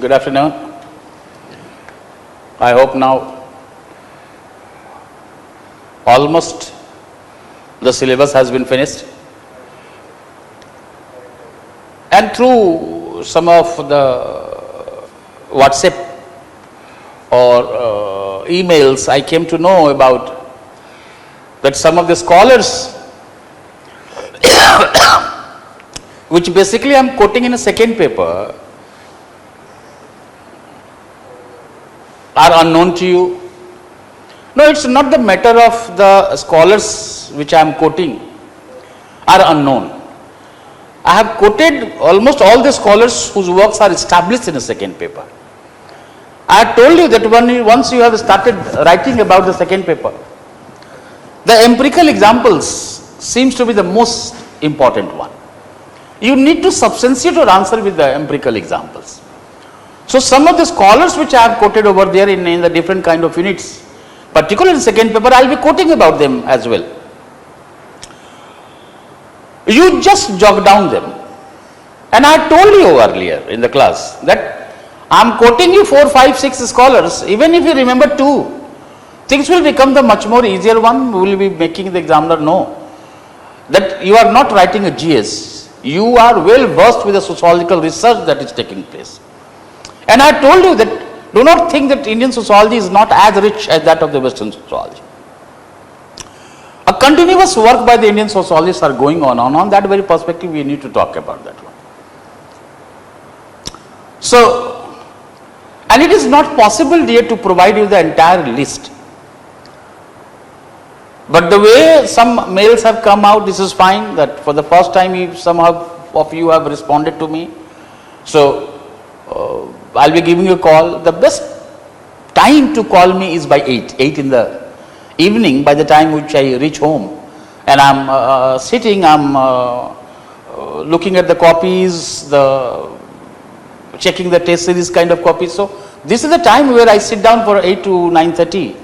Good afternoon. I hope now almost the syllabus has been finished, and through some of the WhatsApp or emails I came to know about that some of the scholars which basically I am quoting in a second paper are unknown to you. No, it's not the matter of the scholars which I am quoting are unknown. I have quoted almost all the scholars whose works are established in a second paper. I have told you that once you have started writing about the second paper, the empirical examples seems to be the most important one. You need to substantiate your answer with the empirical examples. So some of the scholars which I have quoted over there in the different kind of units, particularly in second paper, I will be quoting about them as well. You just jot down them. And I told you earlier in the class that I am quoting you 4, 5, 6 scholars. Even if you remember 2, things will become the much more easier one. We will be making the examiner know that you are not writing a GS. You are well versed with the sociological research that is taking place. And I told you that do not think that Indian sociology is not as rich as that of the Western sociology. A continuous work by the Indian sociologists are going on that very perspective we need to talk about that one. So, and it is not possible dear to provide you the entire list. But the way some mails have come out, this is fine, that for the first time some of you have responded to me. So, I'll be giving you a call. The best time to call me is by 8 in the evening, by the time which I reach home. And I'm sitting, I'm looking at the copies, checking the test series kind of copies. So, this is the time where I sit down for 8 to 9:30.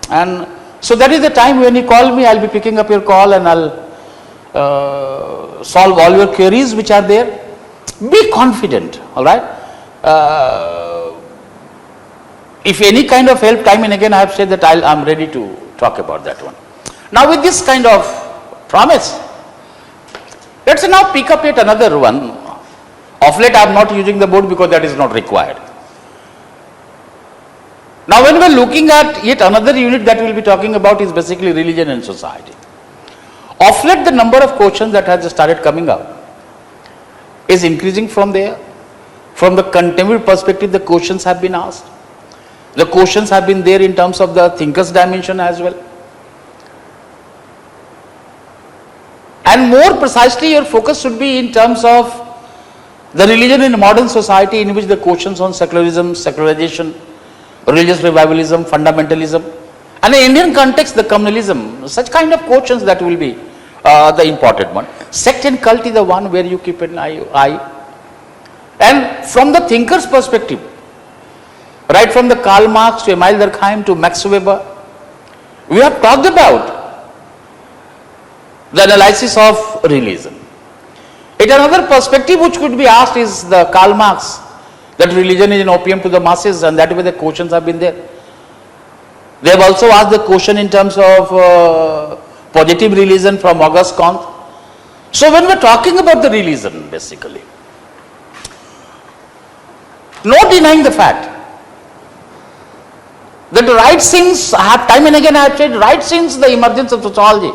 And so, that is the time when you call me, I'll be picking up your call and I'll solve all your queries which are there. Be confident, all right. If any kind of help, time and again I have said that I'm ready to talk about that one. Now with this kind of promise, let's now pick up yet another one. Of late I am not using the board because that is not required. Now when we are looking at yet another unit that we will be talking about is basically religion and society. Of late the number of questions that has started coming up is increasing from there. From the contemporary perspective, the questions have been asked. The questions have been there in terms of the thinker's dimension as well. And more precisely, your focus should be in terms of the religion in modern society, in which the questions on secularism, secularization, religious revivalism, fundamentalism, and in Indian context, the communalism, such kind of questions that will be the important one. Sect and cult is the one where you keep an eye. And from the thinker's perspective, right from the Karl Marx to Emil Durkheim to Max Weber, we have talked about the analysis of religion. Yet another perspective which could be asked is the Karl Marx, that religion is an opium to the masses, and that way the questions have been there. They have also asked the question in terms of positive religion from Auguste Comte. So when we are talking about the religion basically, no denying the fact that right since, time and again I have said, right since the emergence of sociology,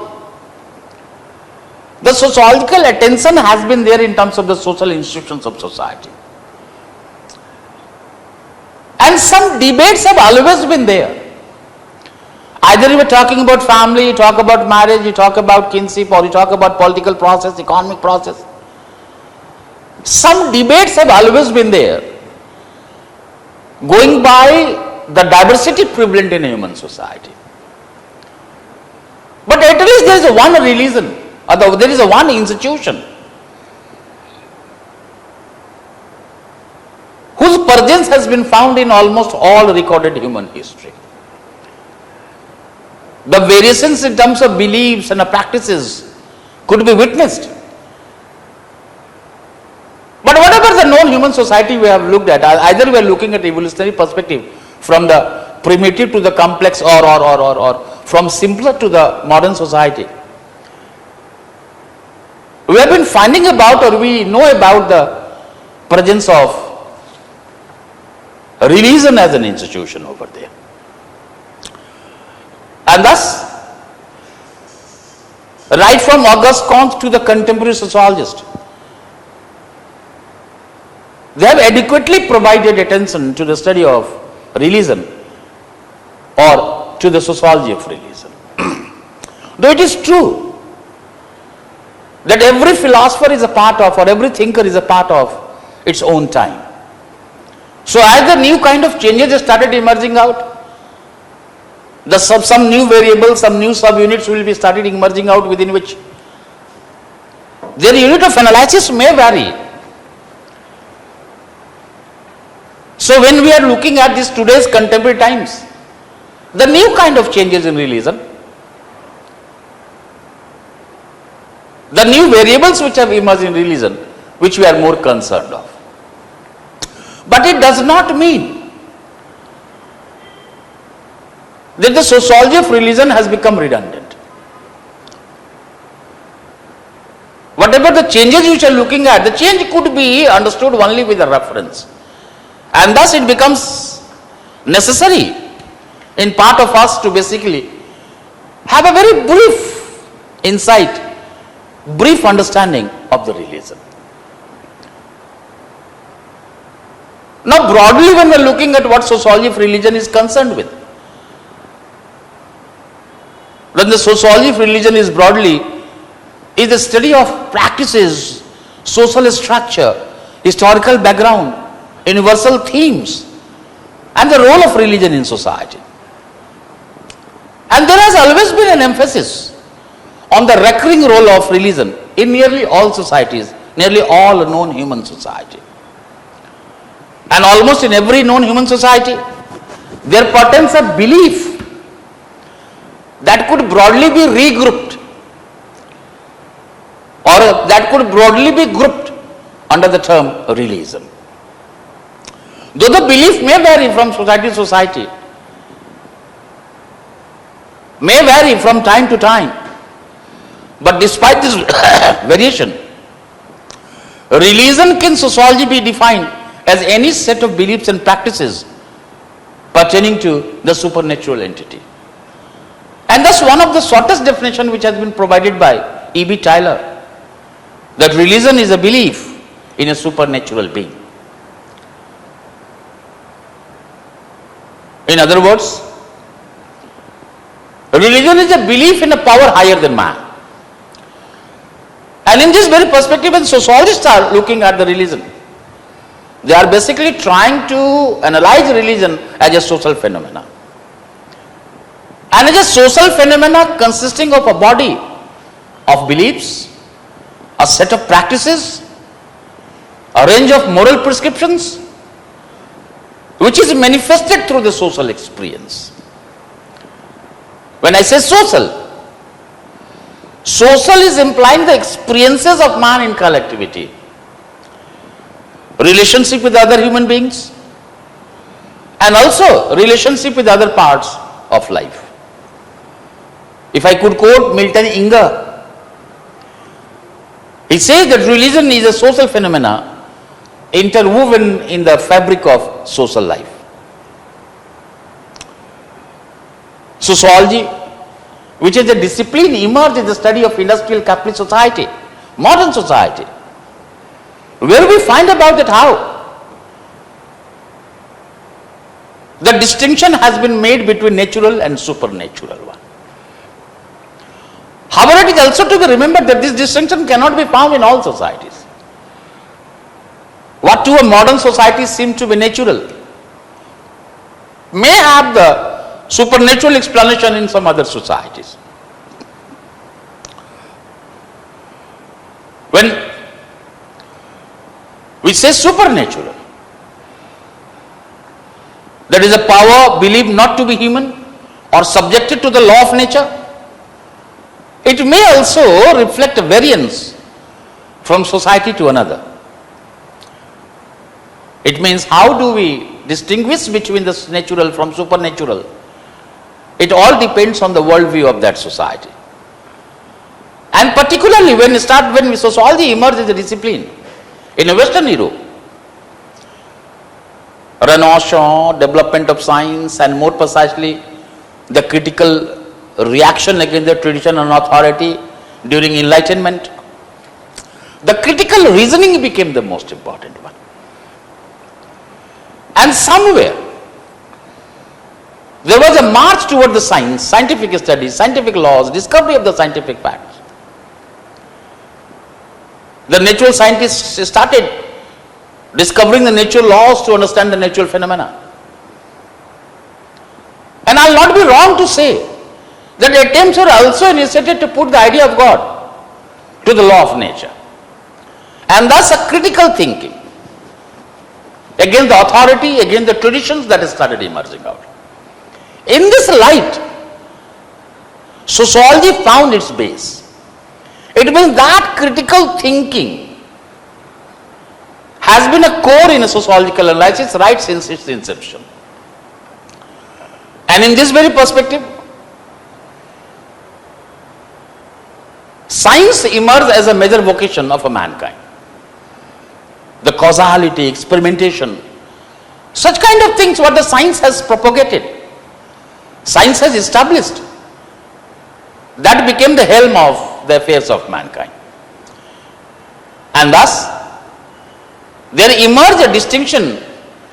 the sociological attention has been there in terms of the social institutions of society. And some debates have always been there. Either you are talking about family, you talk about marriage, you talk about kinship, or you talk about political process, economic process. Some debates have always been there, going by the diversity prevalent in a human society. But at least there is a one religion, or there is a one institution whose presence has been found in almost all recorded human history. The variations in terms of beliefs and practices could be witnessed. But whatever the known human society we have looked at, either we are looking at evolutionary perspective from the primitive to the complex, or from simpler to the modern society, we have been finding about, or we know about, the presence of religion as an institution over there. And thus, right from Auguste Comte to the contemporary sociologist, they have adequately provided attention to the study of religion or to the sociology of religion. Though it is true that every philosopher is a part of, or every thinker is a part of its own time. So as the new kind of changes started emerging out, some new variables, some new subunits will be started emerging out, within which their unit of analysis may vary. So when we are looking at this today's contemporary times, the new kind of changes in religion, the new variables which have emerged in religion, which we are more concerned of. But it does not mean that the sociology of religion has become redundant. Whatever the changes which are looking at, the change could be understood only with a reference. And thus it becomes necessary in part of us to basically have a very brief insight, brief understanding of the religion. Now broadly, when we are looking at what sociology of religion is concerned with, then the sociology of religion is broadly is the study of practices, social structure, historical background, universal themes, and the role of religion in society. And there has always been an emphasis on the recurring role of religion in nearly all societies, nearly all known human society. And almost in every known human society, there pertains a belief that could broadly be regrouped, or that could broadly be grouped under the term religion. Though the belief may vary from society to society, may vary from time to time, but despite this variation, religion can sociology be defined as any set of beliefs and practices pertaining to the supernatural entity. And thus one of the shortest definition which has been provided by E.B. Tylor, that religion is a belief in a supernatural being. In other words, religion is a belief in a power higher than man. And in this very perspective, when sociologists are looking at the religion, they are basically trying to analyze religion as a social phenomena. And as a social phenomena consisting of a body of beliefs, a set of practices, a range of moral prescriptions, which is manifested through the social experience. When I say social, social is implying the experiences of man in collectivity, relationship with other human beings, and also relationship with other parts of life. If I could quote Milton Inga, he says that religion is a social phenomena interwoven in the fabric of social life. Sociology, which is a discipline emerged in the study of industrial capitalist society, modern society, where we find about that how the distinction has been made between natural and supernatural one. However, it is also to be remembered that this distinction cannot be found in all societies. What to a modern society seems to be natural may have the supernatural explanation in some other societies. When we say supernatural, that is a power believed not to be human or subjected to the law of nature, it may also reflect a variance from society to another. It means how do we distinguish between the natural from supernatural? It all depends on the worldview of that society. And particularly when sociology emerged as a discipline in Western Europe, Renaissance, development of science, and more precisely the critical reaction against the tradition and authority during Enlightenment, the critical reasoning became the most important one. And somewhere there was a march toward the science, scientific studies, scientific laws, discovery of the scientific facts. The natural scientists started discovering the natural laws to understand the natural phenomena. And I'll not be wrong to say that attempts were also initiated to put the idea of God to the law of nature. And thus a critical thinking against the authority, against the traditions that started emerging out. In this light, sociology found its base. It means that critical thinking has been a core in a sociological analysis right since its inception. And in this very perspective, science emerged as a major vocation of a mankind. The causality, experimentation, such kind of things what the science has propagated, science has established, that became the helm of the affairs of mankind. And thus, there emerged a distinction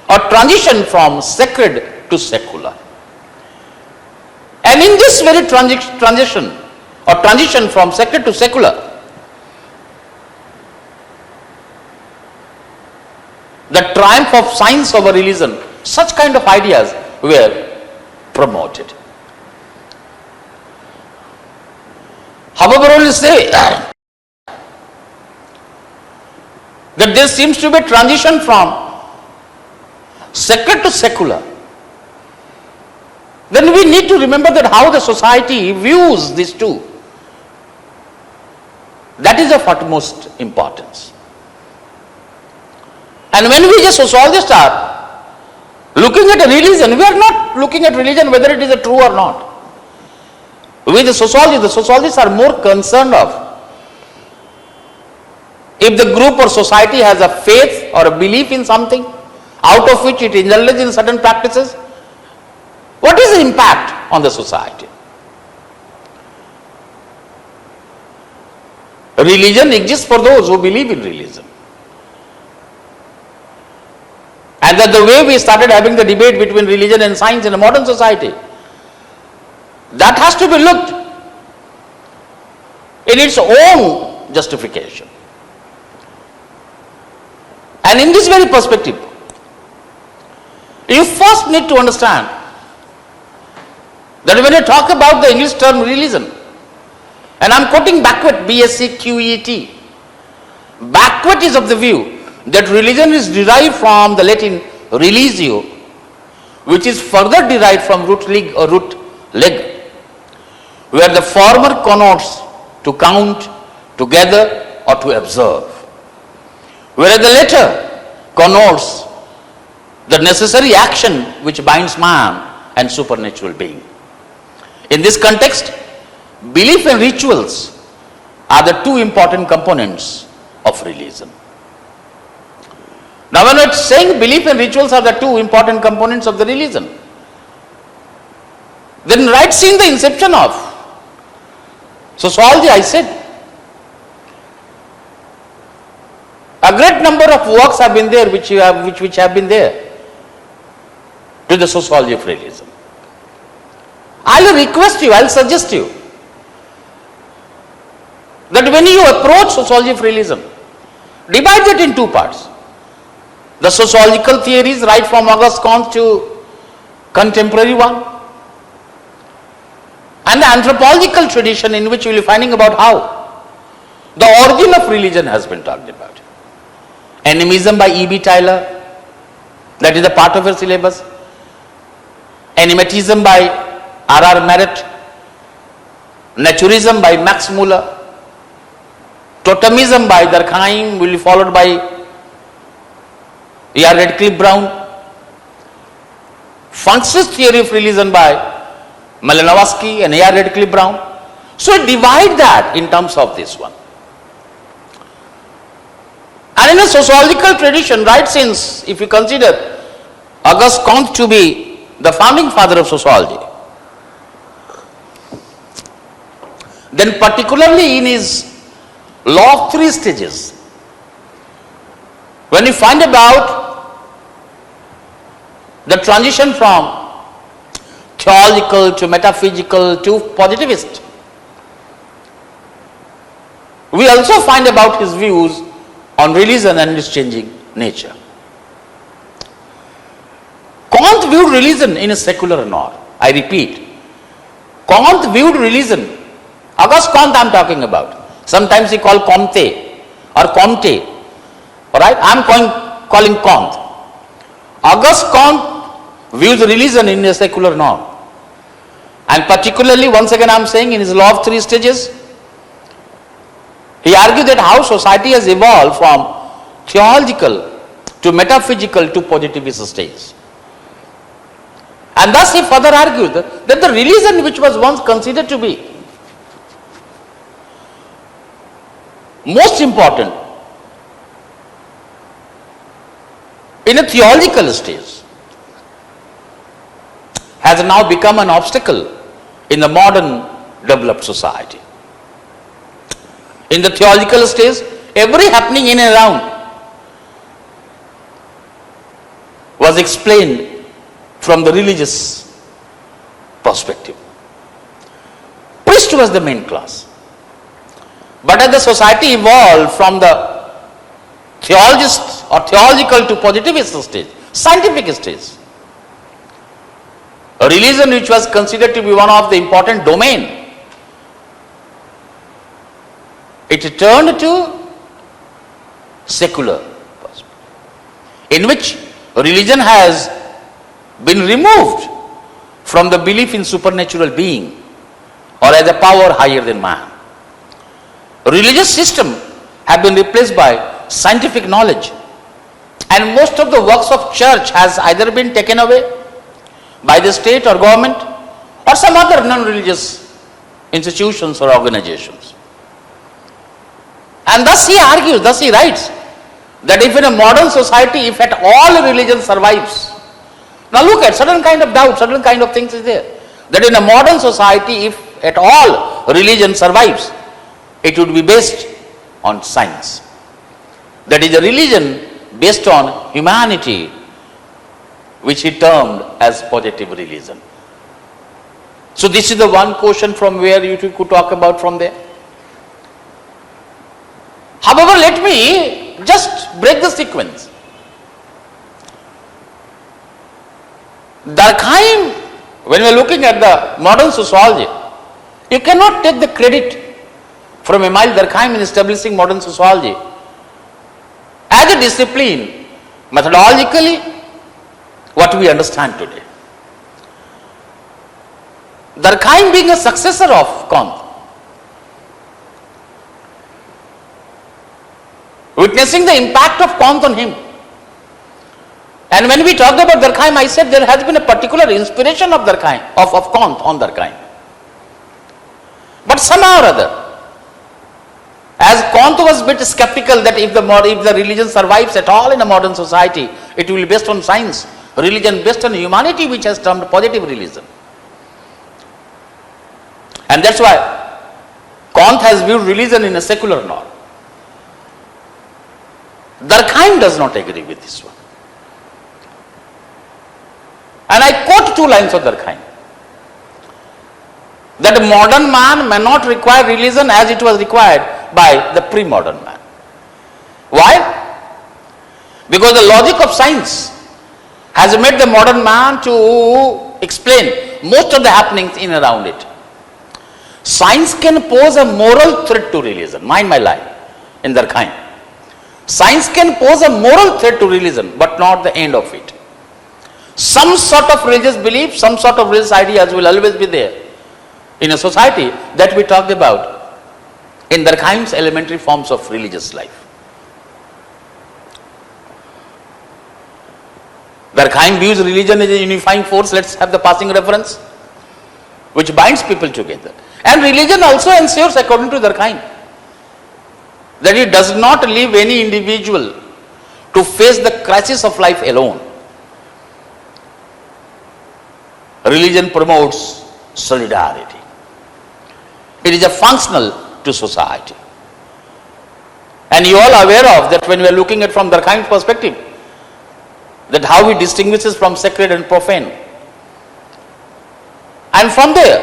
or transition from sacred to secular. And in this very transition from sacred to secular, the triumph of science over religion, such kind of ideas were promoted. However, I will say that there seems to be a transition from sacred to secular. Then we need to remember that how the society views these two. That is of utmost importance. And when we as sociologists are looking at a religion, we are not looking at religion whether it is a true or not. We the sociologists are more concerned of if the group or society has a faith or a belief in something, out of which it indulges in certain practices, what is the impact on the society? Religion exists for those who believe in religion. And that the way we started having the debate between religion and science in a modern society, that has to be looked in its own justification. And in this very perspective, you first need to understand that when you talk about the English term religion, and I am quoting Backward, BSc QET, Backward is of the view that religion is derived from the Latin religio, which is further derived from root leg or root leg, where the former connotes to count, to gather or to observe, whereas the latter connotes the necessary action which binds man and supernatural being. In this context, belief and rituals are the two important components of religion. Now, when we are saying belief and rituals are the two important components of the religion, then right since the inception of sociology, I said, a great number of works have been there which have been there to the sociology of religion. I will request you, I will suggest you that when you approach sociology of religion, divide it in two parts. The sociological theories right from August Comte to contemporary one, and the anthropological tradition in which we will be finding about how the origin of religion has been talked about. Animism by E.B. Tylor, that is a part of your syllabus. Animatism by R.R. Merritt. Naturism by Max Muller. Totemism by Durkheim will be followed by E.R. Radcliffe Brown, functionist theory of religion by Malinowski and A.R. Radcliffe Brown. So divide that in terms of this one. And in a sociological tradition, right since, if you consider Auguste Comte to be the founding father of sociology, then particularly in his law of three stages, when you find about the transition from theological to metaphysical to positivist, we also find about his views on religion and its changing nature. Kant viewed religion in a secular norm. I repeat, Kant viewed religion, Auguste Comte I am talking about. Sometimes he called Comte or Comte. Alright, I am calling Kant. Auguste Comte views religion in a secular norm. And particularly, once again I am saying, in his law of three stages, he argued that how society has evolved from theological to metaphysical to positivist stage. And thus he further argued that the religion which was once considered to be most important in a theological stage has now become an obstacle in the modern developed society. In the theological stage, every happening in and around was explained from the religious perspective. Priest was the main class. But as the society evolved from the theologist or theological to positivist stage, scientific stage, a religion which was considered to be one of the important domain, it turned to secular perspective, in which religion has been removed from the belief in supernatural being or as a power higher than man. Religious system have been replaced by scientific knowledge, and most of the works of church has either been taken away by the state or government or some other non-religious institutions or organizations. And thus he argues, thus he writes, that if in a modern society, if at all religion survives, now look at certain kind of doubt, certain kind of things is there, that in a modern society, if at all religion survives, it would be based on science. That is a religion based on humanity, which he termed as positive religion. So this is the one question from where you could talk about from there. However, let me just break the sequence. Durkheim, when we are looking at the modern sociology, you cannot take the credit from Emile Durkheim in establishing modern sociology as a discipline, methodologically, what we understand today. Durkheim being a successor of Kant, witnessing the impact of Kant on him. And when we talked about Durkheim, I said there has been a particular inspiration of Durkheim, of Kant on Durkheim. But somehow or other, as Kant was a bit skeptical that if the religion survives at all in a modern society, it will be based on science. Religion based on humanity, which has termed positive religion. And that's why Kant has viewed religion in a secular norm. Durkheim does not agree with this one. And I quote two lines of Durkheim. That a modern man may not require religion as it was required by the pre-modern man. Why? Because the logic of science has made the modern man to explain most of the happenings in and around it. Science can pose a moral threat to religion. Mind my line in Durkheim. Science can pose a moral threat to religion, but not the end of it. Some sort of religious belief, some sort of religious ideas will always be there in a society that we talked about in Durkheim's elementary forms of religious life. Durkheim views religion as a unifying force. Let's have the passing reference, which binds people together. And religion also ensures, according to Durkheim, that it does not leave any individual to face the crisis of life alone. Religion promotes solidarity. It is a functional to society. And you all are aware of that when we are looking at from Durkheim's perspective, that how he distinguishes from sacred and profane. And from there,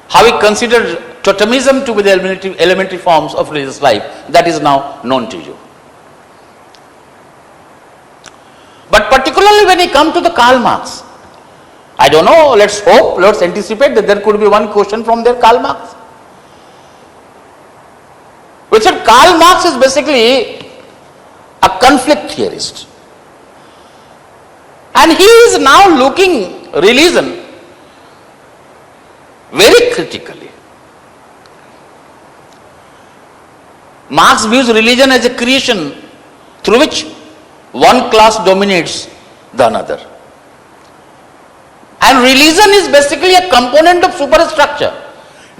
how he considered totemism to be the elementary forms of religious life, that is now known to you. But particularly when he comes to the Karl Marx, I don't know, let's hope, let's anticipate that there could be one question from there, Karl Marx. We said Karl Marx is basically a conflict theorist. And he is now looking religion very critically. Marx views religion as a creation through which one class dominates the another. And religion is basically a component of superstructure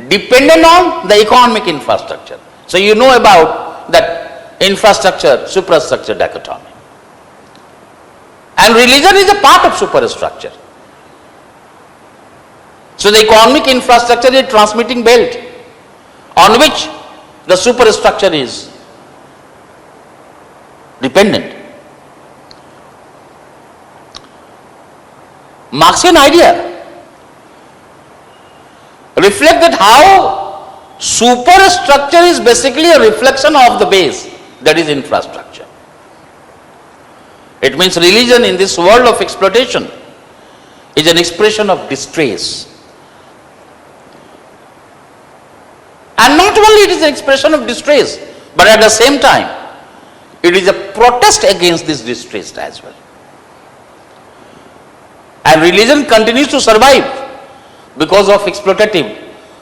dependent on the economic infrastructure. So you know about that infrastructure, superstructure dichotomy. And religion is a part of superstructure. So the economic infrastructure is a transmitting belt on which the superstructure is dependent. Marxian idea reflect that how superstructure is basically a reflection of the base, that is infrastructure. It means religion in this world of exploitation is an expression of distress. And not only it is an expression of distress, but at the same time, it is a protest against this distress as well. And religion continues to survive because of exploitative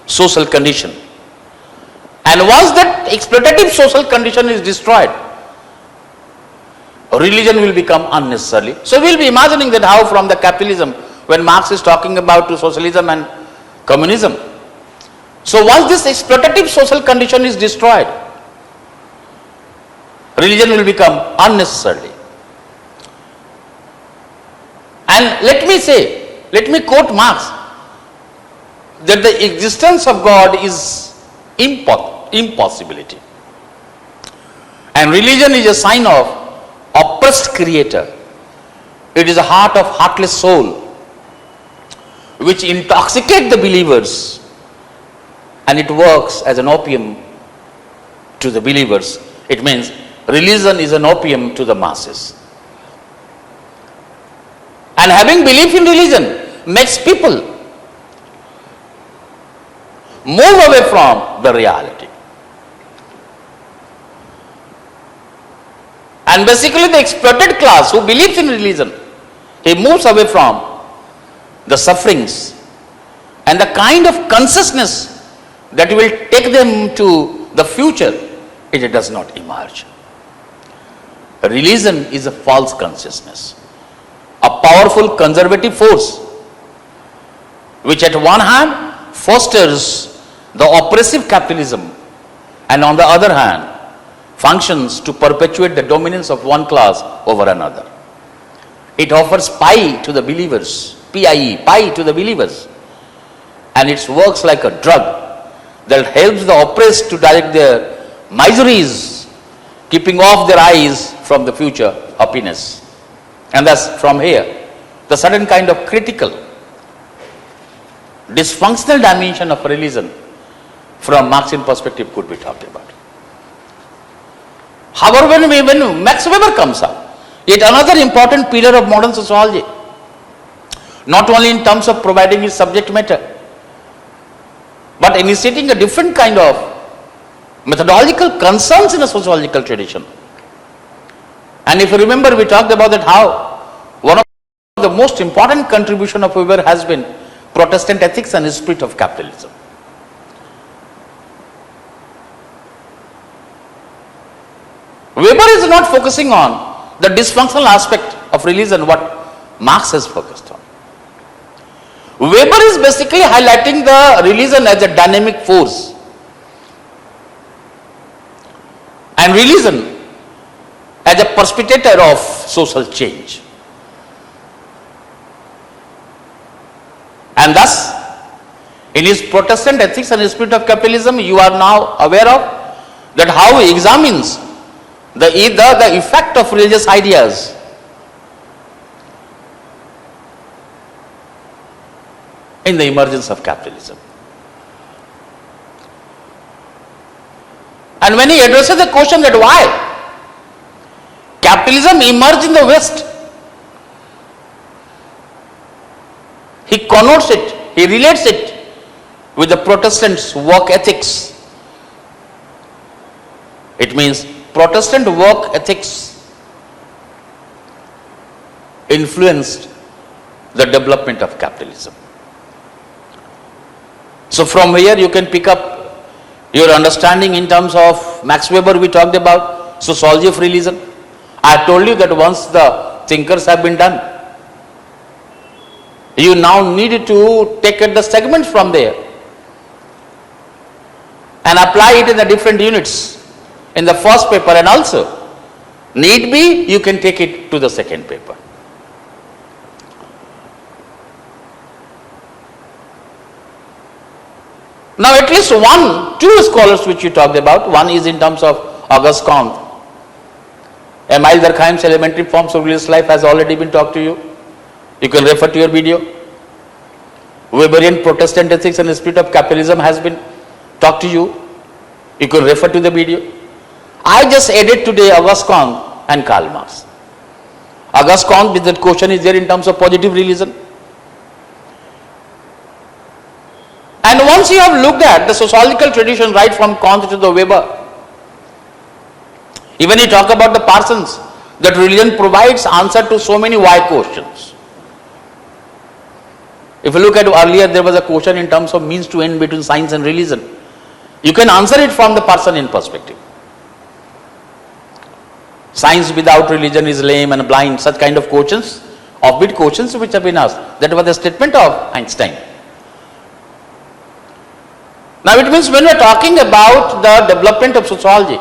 social condition. And once that exploitative social condition is destroyed, religion will become unnecessary. So we will be imagining that how from the capitalism, when Marx is talking about to socialism and communism. So once this exploitative social condition is destroyed, religion will become unnecessary. And let me quote Marx, that the existence of God is impossibility. And religion is a sign of oppressed creator. It is a heart of heartless soul which intoxicate the believers, and it works as an opium to the believers. It means religion is an opium to the masses. And having belief in religion makes people move away from the reality. And basically the exploited class who believes in religion, he moves away from the sufferings and the kind of consciousness that will take them to the future, it does not emerge. Religion is a false consciousness, a powerful conservative force which at one hand fosters the oppressive capitalism and on the other hand functions to perpetuate the dominance of one class over another. It offers pie to the believers, pie to the believers, and it works like a drug that helps the oppressed to direct their miseries, keeping off their eyes from the future happiness. And thus from here, the certain kind of critical, dysfunctional dimension of religion from Marxian perspective could be talked about. However, when Max Weber comes up, yet another important pillar of modern sociology, not only in terms of providing its subject matter, but initiating a different kind of methodological concerns in a sociological tradition. And if you remember, we talked about that how one of the most important contribution of Weber has been Protestant ethics and spirit of capitalism. Weber is not focusing on the dysfunctional aspect of religion what Marx has focused on. Weber is basically highlighting the religion as a dynamic force and religion as a precipitator of social change. And thus, in his Protestant Ethics and Spirit of Capitalism, you are now aware of that how he examines the effect of religious ideas in the emergence of capitalism. And when he addresses the question that why capitalism emerged in the West, he connotes it, he relates it with the Protestants' work ethics. It means Protestant work ethics influenced the development of capitalism. So from here you can pick up your understanding in terms of Max Weber. We talked about sociology of religion. I told you that once the thinkers have been done, you now need to take the segments from there and apply it in the different units in the first paper, and also need be you can take it to the second paper. Now at least two scholars which you talked about, one is in terms of Auguste Comte. Emile Durkheim's Elementary Forms of Religious Life has already been talked to you. You can refer to your video. Weberian Protestant Ethics and the Spirit of Capitalism has been talked to you. You can refer to the video. I just added today Auguste Comte and Karl Marx. Auguste Comte, that question is there in terms of positive religion. And once you have looked at the sociological tradition right from Comte to the Weber, even you talk about the Parsons, that religion provides answer to so many why questions. If you look at earlier, there was a question in terms of means to end between science and religion. You can answer it from the Parsonian perspective. Science without religion is lame and blind, such kind of questions, offbeat questions which have been asked. That was the statement of Einstein. Now it means when we are talking about the development of sociology,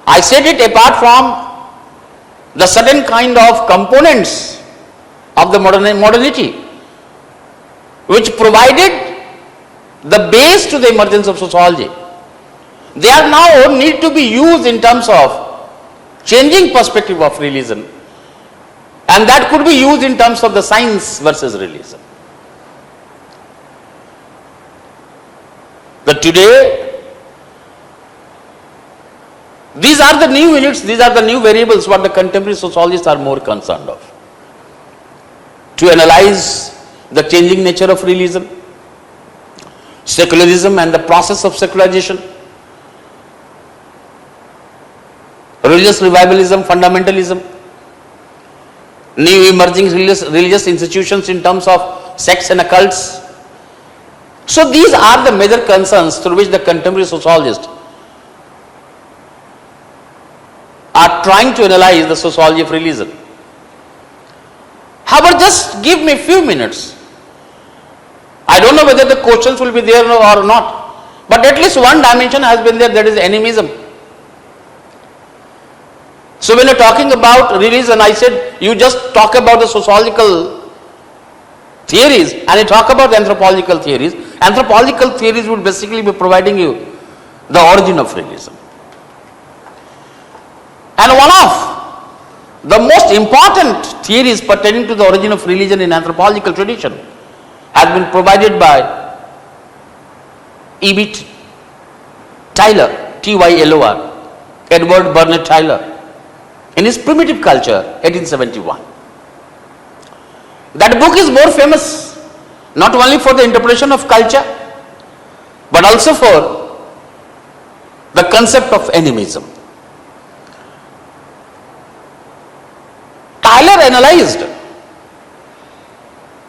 I set it apart from the certain kind of components of the modernity which provided the base to the emergence of sociology. They are now need to be used in terms of changing perspective of religion, and that could be used in terms of the science versus religion. But today, these are the new units, these are the new variables what the contemporary sociologists are more concerned of. To analyze the changing nature of religion, secularism and the process of secularization, religious revivalism, fundamentalism, new emerging religious institutions in terms of sects and occults. So these are the major concerns through which the contemporary sociologists are trying to analyze the sociology of religion. However, just give me a few minutes. I don't know whether the questions will be there or not, but at least one dimension has been there, that is animism. So when you're talking about religion, I said you just talk about the sociological theories and you talk about the anthropological theories. Anthropological theories would basically be providing you the origin of religion. And one of the most important theories pertaining to the origin of religion in anthropological tradition has been provided by E.B. Tylor, T-Y-L-O-R, Edward Burnett Tylor, in his Primitive Culture, 1871. That book is more famous not only for the interpretation of culture, but also for the concept of animism. Tylor analyzed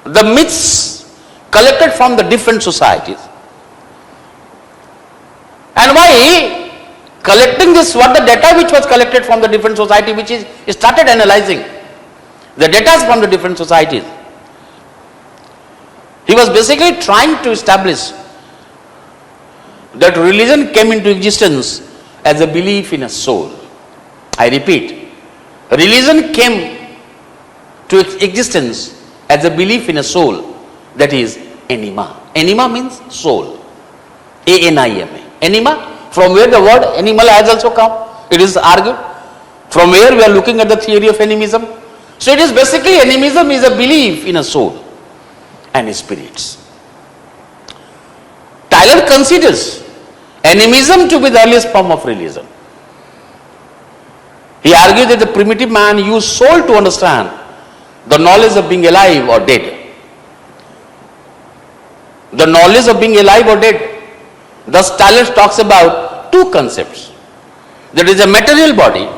the myths collected from the different societies, and by collecting this, what the data which was collected from the different society, which is started analyzing the data from the different societies. He was basically trying to establish that religion came into existence as a belief in a soul. I repeat, religion came to existence as a belief in a soul, that is anima. Anima means soul. A-N-I-M-A. Anima, from where the word animal has also come. It is argued. From where we are looking at the theory of animism. So it is basically, animism is a belief in a soul and spirits. Tyler considers animism to be the earliest form of religion. He argues that the primitive man used soul to understand the knowledge of being alive or dead. The knowledge of being alive or dead. Thus Tyler talks about two concepts. There is a material body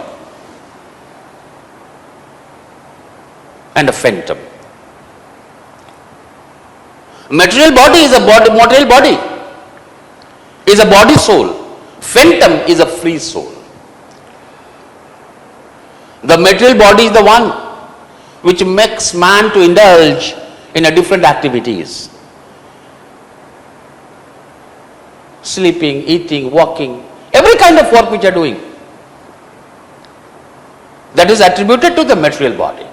and a phantom. Material body is a material body, is a body soul. Phantom is a free soul. The material body is the one which makes man to indulge in a different activities. Sleeping, eating, walking, every kind of work which are doing. That is attributed to the material body.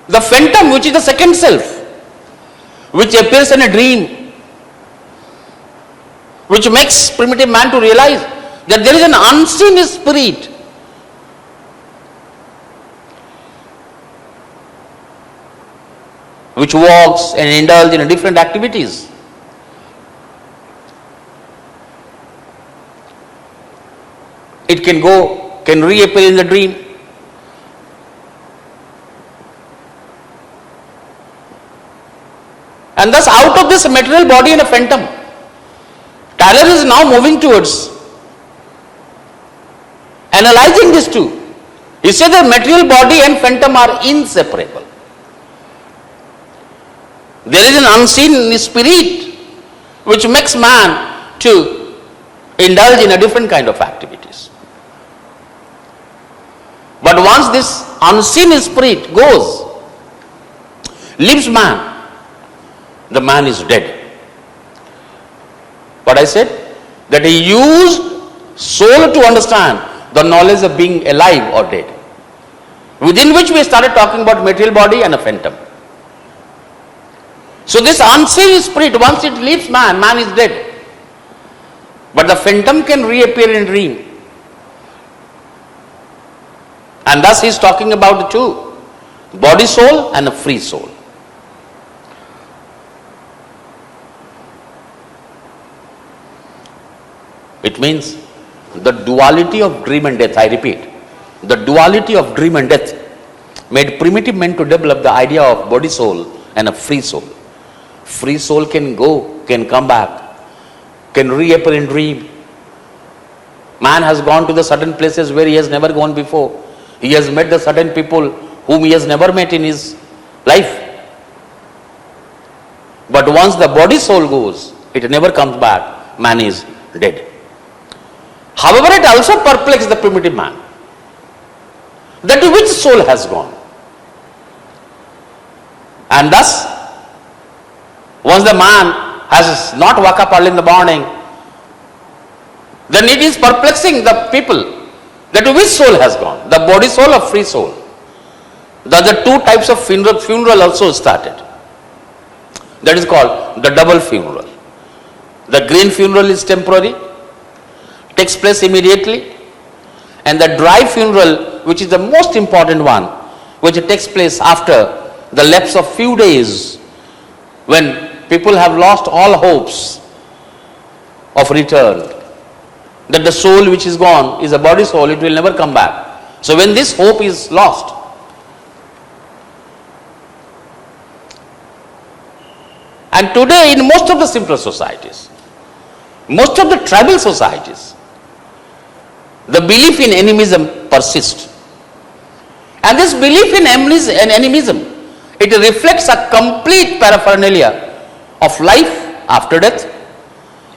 The phantom, which is the second self, which appears in a dream, which makes primitive man to realize that there is an unseen spirit which walks and indulges in different activities. It can reappear in the dream. And thus out of this material body and a phantom, Tyler is now moving towards analyzing these two. He said that material body and phantom are inseparable. There is an unseen spirit which makes man to indulge in a different kind of activities. But once this unseen spirit goes, leaves man, the man is dead. But I said that he used soul to understand the knowledge of being alive or dead, within which we started talking about material body and a phantom. So this unseen spirit, once it leaves man, man is dead. But the phantom can reappear in dream. And thus he is talking about the two, body soul and a free soul. It means the duality of dream and death, I repeat, the duality of dream and death made primitive men to develop the idea of body soul and a free soul. Free soul can go, can come back, can reappear in dream. Man has gone to the certain places where he has never gone before. He has met the certain people whom he has never met in his life. But once the body soul goes, it never comes back. Man is dead. However, it also perplexes the primitive man that which soul has gone. And thus, once the man has not woke up early in the morning, then it is perplexing the people that which soul has gone, the body soul or free soul. Thus the two types of funeral also started. That is called the double funeral. The green funeral is temporary, takes place immediately, and the dry funeral, which is the most important one, which takes place after the lapse of few days, when people have lost all hopes of return, that the soul which is gone is a body soul, it will never come back. So when this hope is lost, and today in most of the simpler societies, most of the tribal societies, the belief in animism persists. And this belief in animism, it reflects a complete paraphernalia of life after death,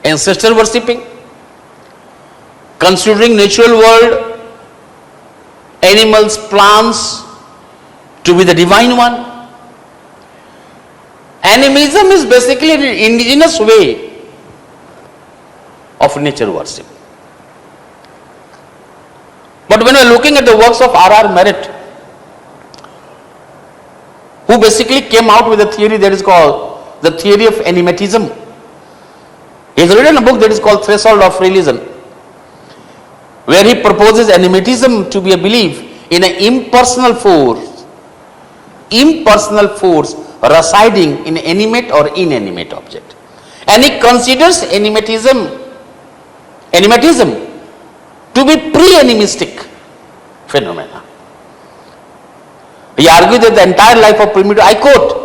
ancestor worshipping, considering natural world animals, plants to be the divine one. Animism is basically an indigenous way of nature worship. But when we are looking at the works of R.R. Merritt, who basically came out with a theory that is called the theory of animatism. He has written a book that is called Threshold of Religion, where he proposes animatism to be a belief in an impersonal force residing in animate or inanimate object. And he considers animatism to be pre-animistic phenomena. He argued that the entire life of primitive, I quote,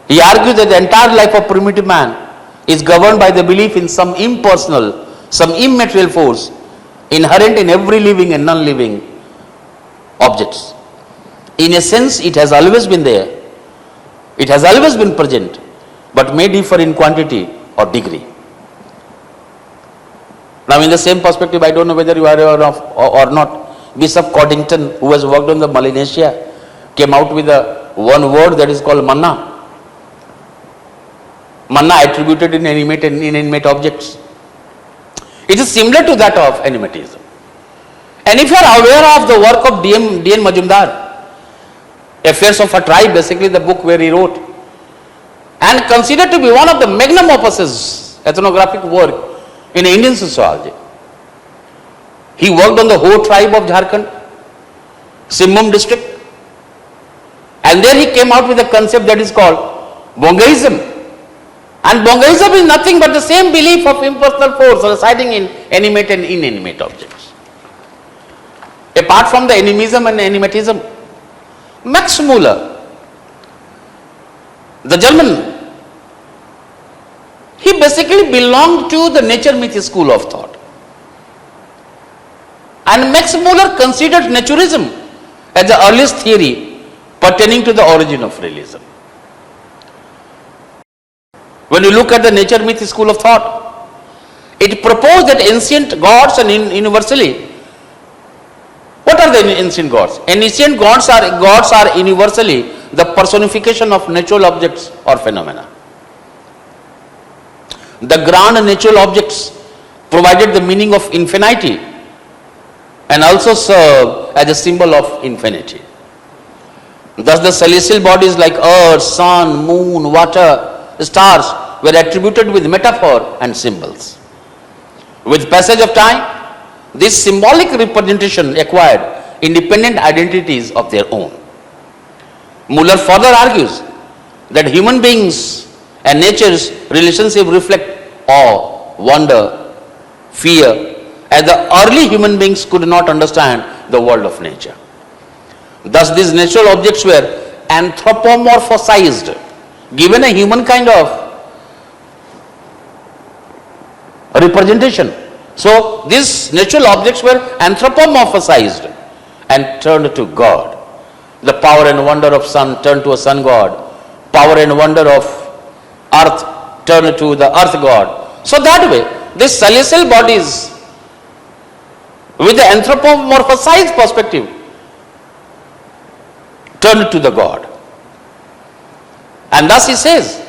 he argued that the entire life of primitive man is governed by the belief in some impersonal, some immaterial force inherent in every living and non-living objects. In a sense, it has always been there. It has always been present, but may differ in quantity or degree. Now, in the same perspective, I don't know whether you are aware of or not, Bishop Coddington, who has worked on the Melanesia, came out with one word that is called manna. Manna attributed in animate and inanimate objects. It is similar to that of animatism. And if you are aware of the work of D.N. Majumdar, Affairs of a Tribe, basically the book where he wrote, and considered to be one of the magnum opuses, ethnographic work in Indian sociology. He worked on the whole tribe of Jharkhand, Simbhum district, and there he came out with a concept that is called Bongaism. And Bongaism is nothing but the same belief of impersonal force residing in animate and inanimate objects. Apart from the animism and animatism, Max Muller, the German, he basically belonged to the nature myth school of thought. And Max Muller considered naturism as the earliest theory pertaining to the origin of realism. When you look at the nature myth school of thought, it proposed that ancient gods and universally, what are the ancient gods? Ancient gods are universally the personification of natural objects or phenomena. The grand natural objects provided the meaning of infinity and also serve as a symbol of infinity. Thus the celestial bodies like earth, sun, moon, water, stars were attributed with metaphor and symbols. With passage of time, this symbolic representation acquired independent identities of their own. Muller further argues that human beings and nature's relationship reflect awe, wonder, fear, as the early human beings could not understand the world of nature. Thus these natural objects were anthropomorphized, given a human kind of representation. So these natural objects were anthropomorphized and turned to God. The power and wonder of sun turned to a sun god. Power and wonder of earth turned to the earth god. So that way, these celestial bodies with the anthropomorphized perspective turned to the God. And thus he says,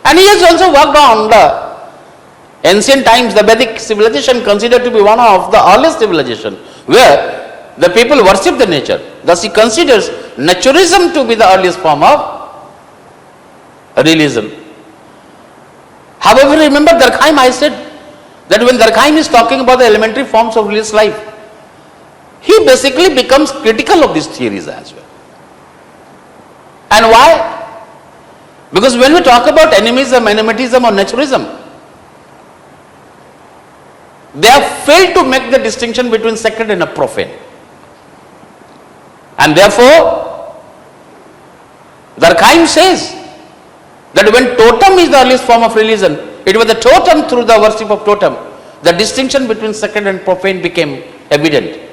and he has also worked on the ancient times, the Vedic civilization considered to be one of the earliest civilization where the people worship the nature. Thus he considers naturism to be the earliest form of realism. However, remember Durkheim, I said that when Durkheim is talking about the elementary forms of religious life, he basically becomes critical of these theories as well. And why? Because when we talk about animism, animatism or naturism, they have failed to make the distinction between sacred and profane. And therefore, Durkheim says that when totem is the earliest form of religion, it was the totem through the worship of totem, the distinction between sacred and profane became evident.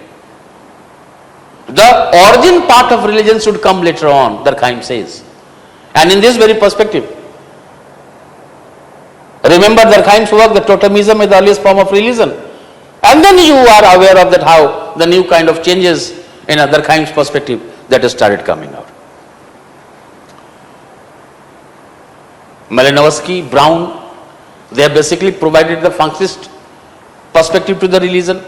The origin part of religion should come later on, Durkheim says. And in this very perspective, remember Durkheim's work, the totemism is the earliest form of religion. And then you are aware of that how the new kind of changes in other kinds of perspective that has started coming out. Malinowski, Brown, they have basically provided the functionist perspective to the religion.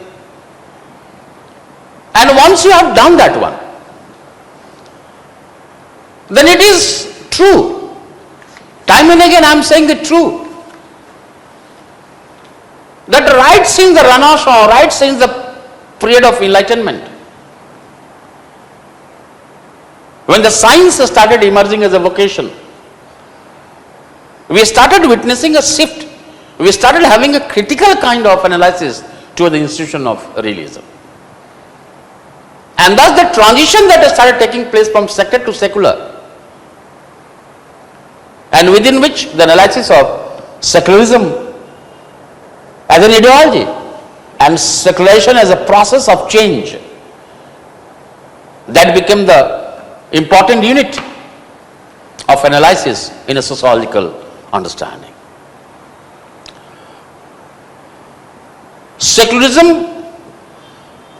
And once you have done that one, then it is true. Time and again I am saying the truth. That right since the Renaissance, right since the period of enlightenment, when the science started emerging as a vocation, we started witnessing a shift. We started having a critical kind of analysis to the institution of realism. And thus the transition that has started taking place from secular to secular, and within which the analysis of secularism as an ideology and secularization as a process of change, that became the important unit of analysis in a sociological understanding. Secularism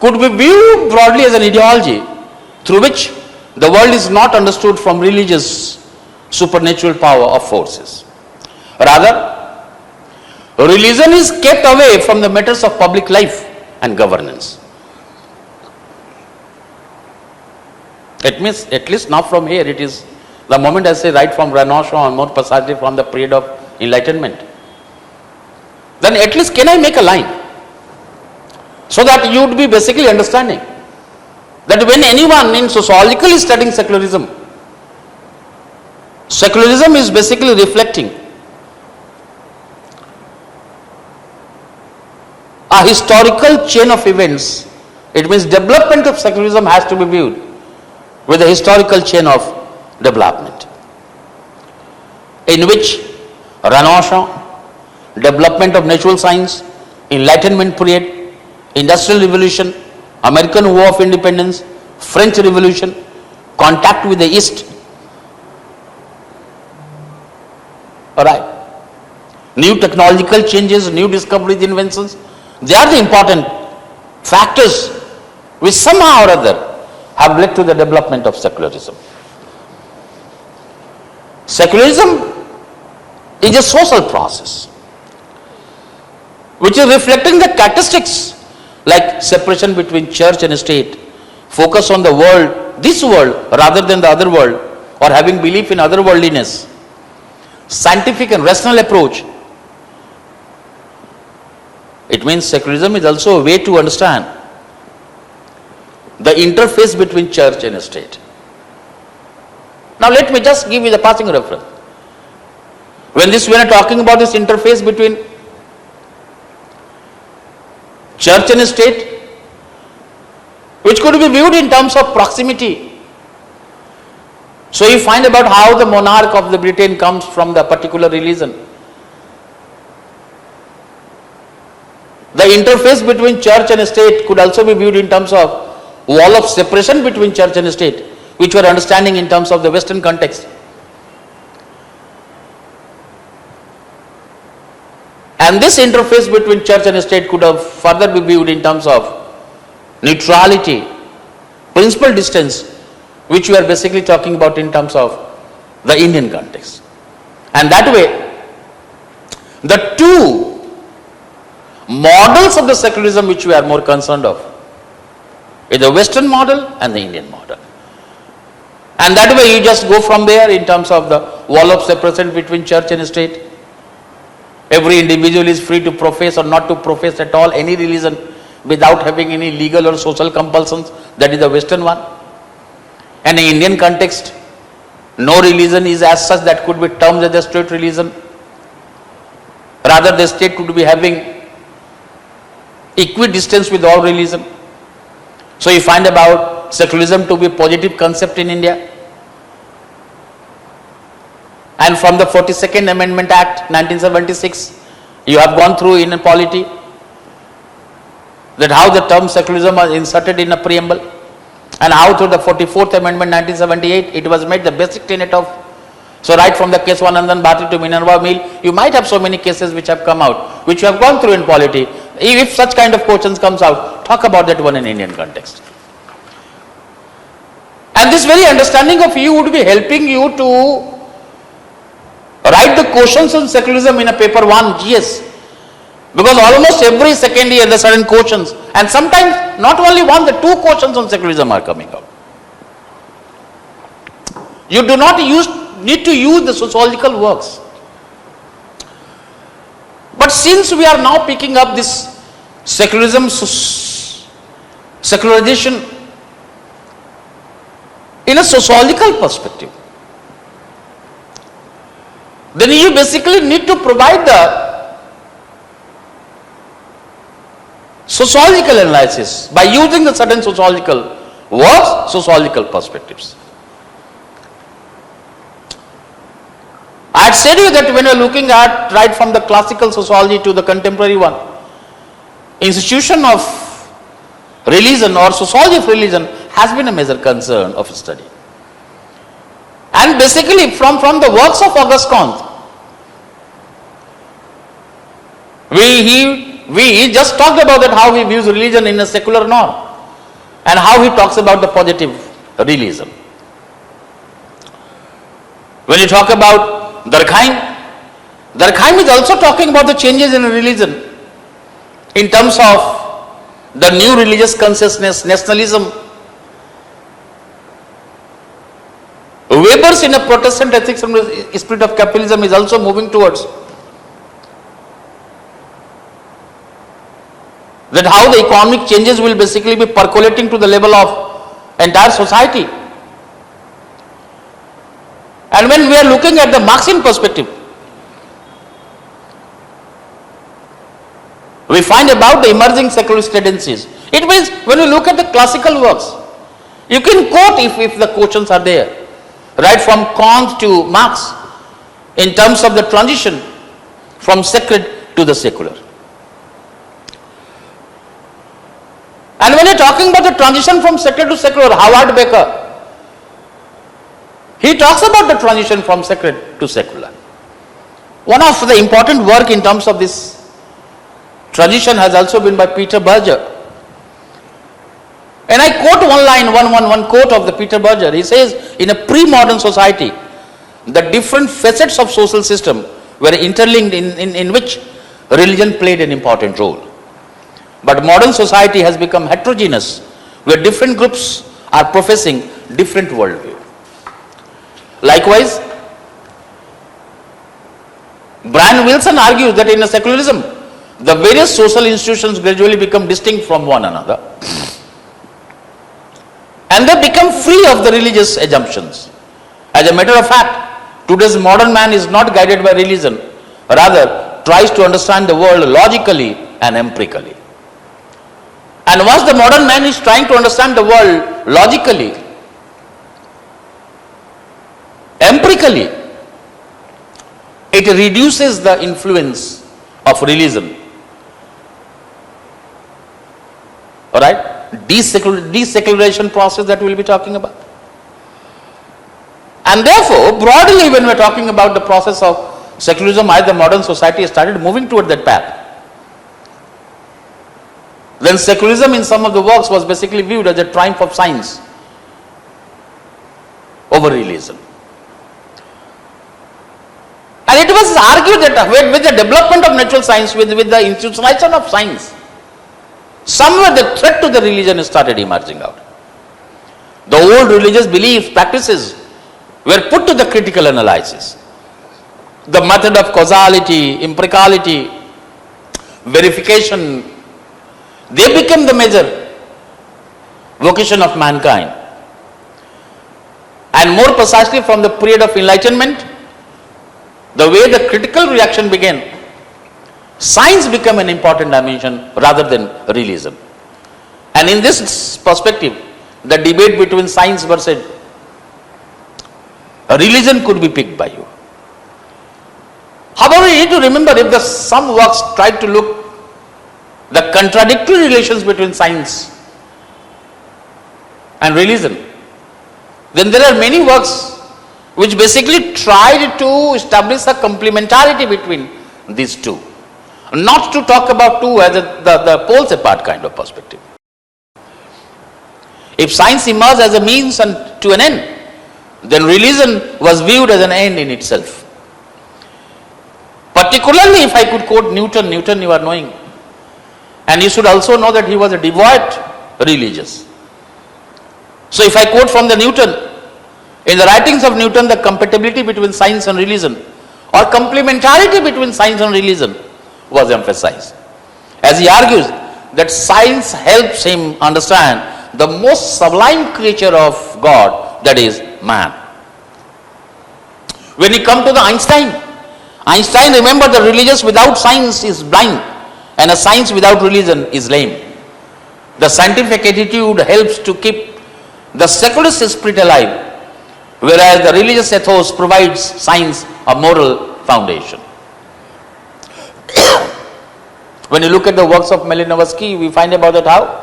could be viewed broadly as an ideology through which the world is not understood from religious supernatural power of forces. Rather, religion is kept away from the matters of public life and governance. It means, at least not from here, it is the moment I say right from Renaissance or more precisely from the period of enlightenment, then at least can I make a line so that you would be basically understanding that when anyone in sociological is studying secularism, secularism is basically reflecting a historical chain of events. It means development of secularism has to be viewed with a historical chain of development, in which Renaissance, development of natural science, enlightenment period, industrial revolution, American War of Independence, French Revolution, contact with the East, alright, new technological changes, new discoveries, inventions, they are the important factors which somehow or other have led to the development of secularism. Secularism is a social process which is reflecting the characteristics like separation between church and state, focus on the world, this world rather than the other world, or having belief in otherworldliness, scientific and rational approach. It means secularism is also a way to understand the interface between church and state. Now let me just give you the passing reference. When we are talking about this interface between church and state, which could be viewed in terms of proximity. So you find about how the monarch of the Britain comes from the particular religion. The interface between church and state could also be viewed in terms of wall of separation between church and state, which we are understanding in terms of the Western context. And this interface between church and state could have further be viewed in terms of neutrality, principal distance, which we are basically talking about in terms of the Indian context. And that way, the two models of the secularism which we are more concerned of is the Western model and the Indian model. And that way you just go from there in terms of the wall of separation between church and state. Every individual is free to profess or not to profess at all any religion without having any legal or social compulsions. That is the Western one. And in Indian context, no religion is as such that could be termed as a state religion. Rather, the state could be having equidistance with all religion. So you find about secularism to be a positive concept in India. And from the 42nd Amendment Act 1976, you have gone through in a polity that how the term secularism was inserted in a preamble, and how through the 44th Amendment 1978 it was made the basic tenet of. So right from the case Swanandan Bharti to Minerva Mill, you might have so many cases which have come out, which you have gone through in polity. If such kind of questions comes out, talk about that one in Indian context. And this very understanding of you would be helping you to write the questions on secularism in a paper 1 GS. Because almost every second year there are certain questions, and sometimes not only one, the 2 questions on secularism are coming out. You do not need to use the sociological works. But since we are now picking up this secularism, secularization in a sociological perspective, then you basically need to provide the sociological analysis by using the certain sociological works, sociological perspectives. I had said to you that when you are looking at right from the classical sociology to the contemporary one, institution of religion or sociology of religion has been a major concern of study. And basically from the works of Auguste Comte, we just talked about that how he views religion in a secular norm and how he talks about the positive realism. When you talk about Durkheim is also talking about the changes in religion in terms of the new religious consciousness, nationalism. Weber's in a Protestant ethics and spirit of capitalism is also moving towards that how the economic changes will basically be percolating to the level of entire society. And when we are looking at the Marxian perspective, we find about the emerging secularist tendencies. It means when you look at the classical works, you can quote if the quotations are there, right from Kant to Marx, in terms of the transition from sacred to the secular. And when you are talking about the transition from sacred to secular, Howard Baker, he talks about the transition from sacred to secular. One of the important work in terms of this transition has also been by Peter Berger. And I quote one line, one quote of the Peter Berger. He says, in a pre-modern society, the different facets of social system were interlinked in which religion played an important role. But modern society has become heterogeneous, where different groups are professing different worldview. Likewise, Brian Wilson argues that in a secularism, the various social institutions gradually become distinct from one another. And they become free of the religious assumptions. As a matter of fact, today's modern man is not guided by religion, rather tries to understand the world logically and empirically. And once the modern man is trying to understand the world logically, empirically, it reduces the influence of religion. Alright? Desecularization process that we will be talking about. And therefore, broadly when we are talking about the process of secularism, as the modern society started moving toward that path, then secularism in some of the works was basically viewed as a triumph of science over religion. And it was argued that with the development of natural science, with the institutionalization of science, somewhere the threat to the religion started emerging out. The old religious beliefs, practices were put to the critical analysis. The method of causality, empiricality, verification, they became the major vocation of mankind. And more precisely from the period of enlightenment, the way the critical reaction began, science became an important dimension rather than religion. And in this perspective, the debate between science versus religion could be picked by you. However, you need to remember, if some works try to look the contradictory relations between science and religion, then there are many works which basically tried to establish a complementarity between these two. Not to talk about two as the poles apart kind of perspective. If science emerged as a means and to an end, then religion was viewed as an end in itself. Particularly if I could quote Newton, you are knowing. And you should also know that he was a devout religious. So if I quote from the Newton, in the writings of Newton, the compatibility between science and religion or complementarity between science and religion was emphasized. As he argues that science helps him understand the most sublime creature of God, that is man. When he come to the Einstein remembered the religious without science is blind and a science without religion is lame. The scientific attitude helps to keep the secularist spirit alive, whereas the religious ethos provides science a moral foundation. When you look at the works of Malinowski, we find about that how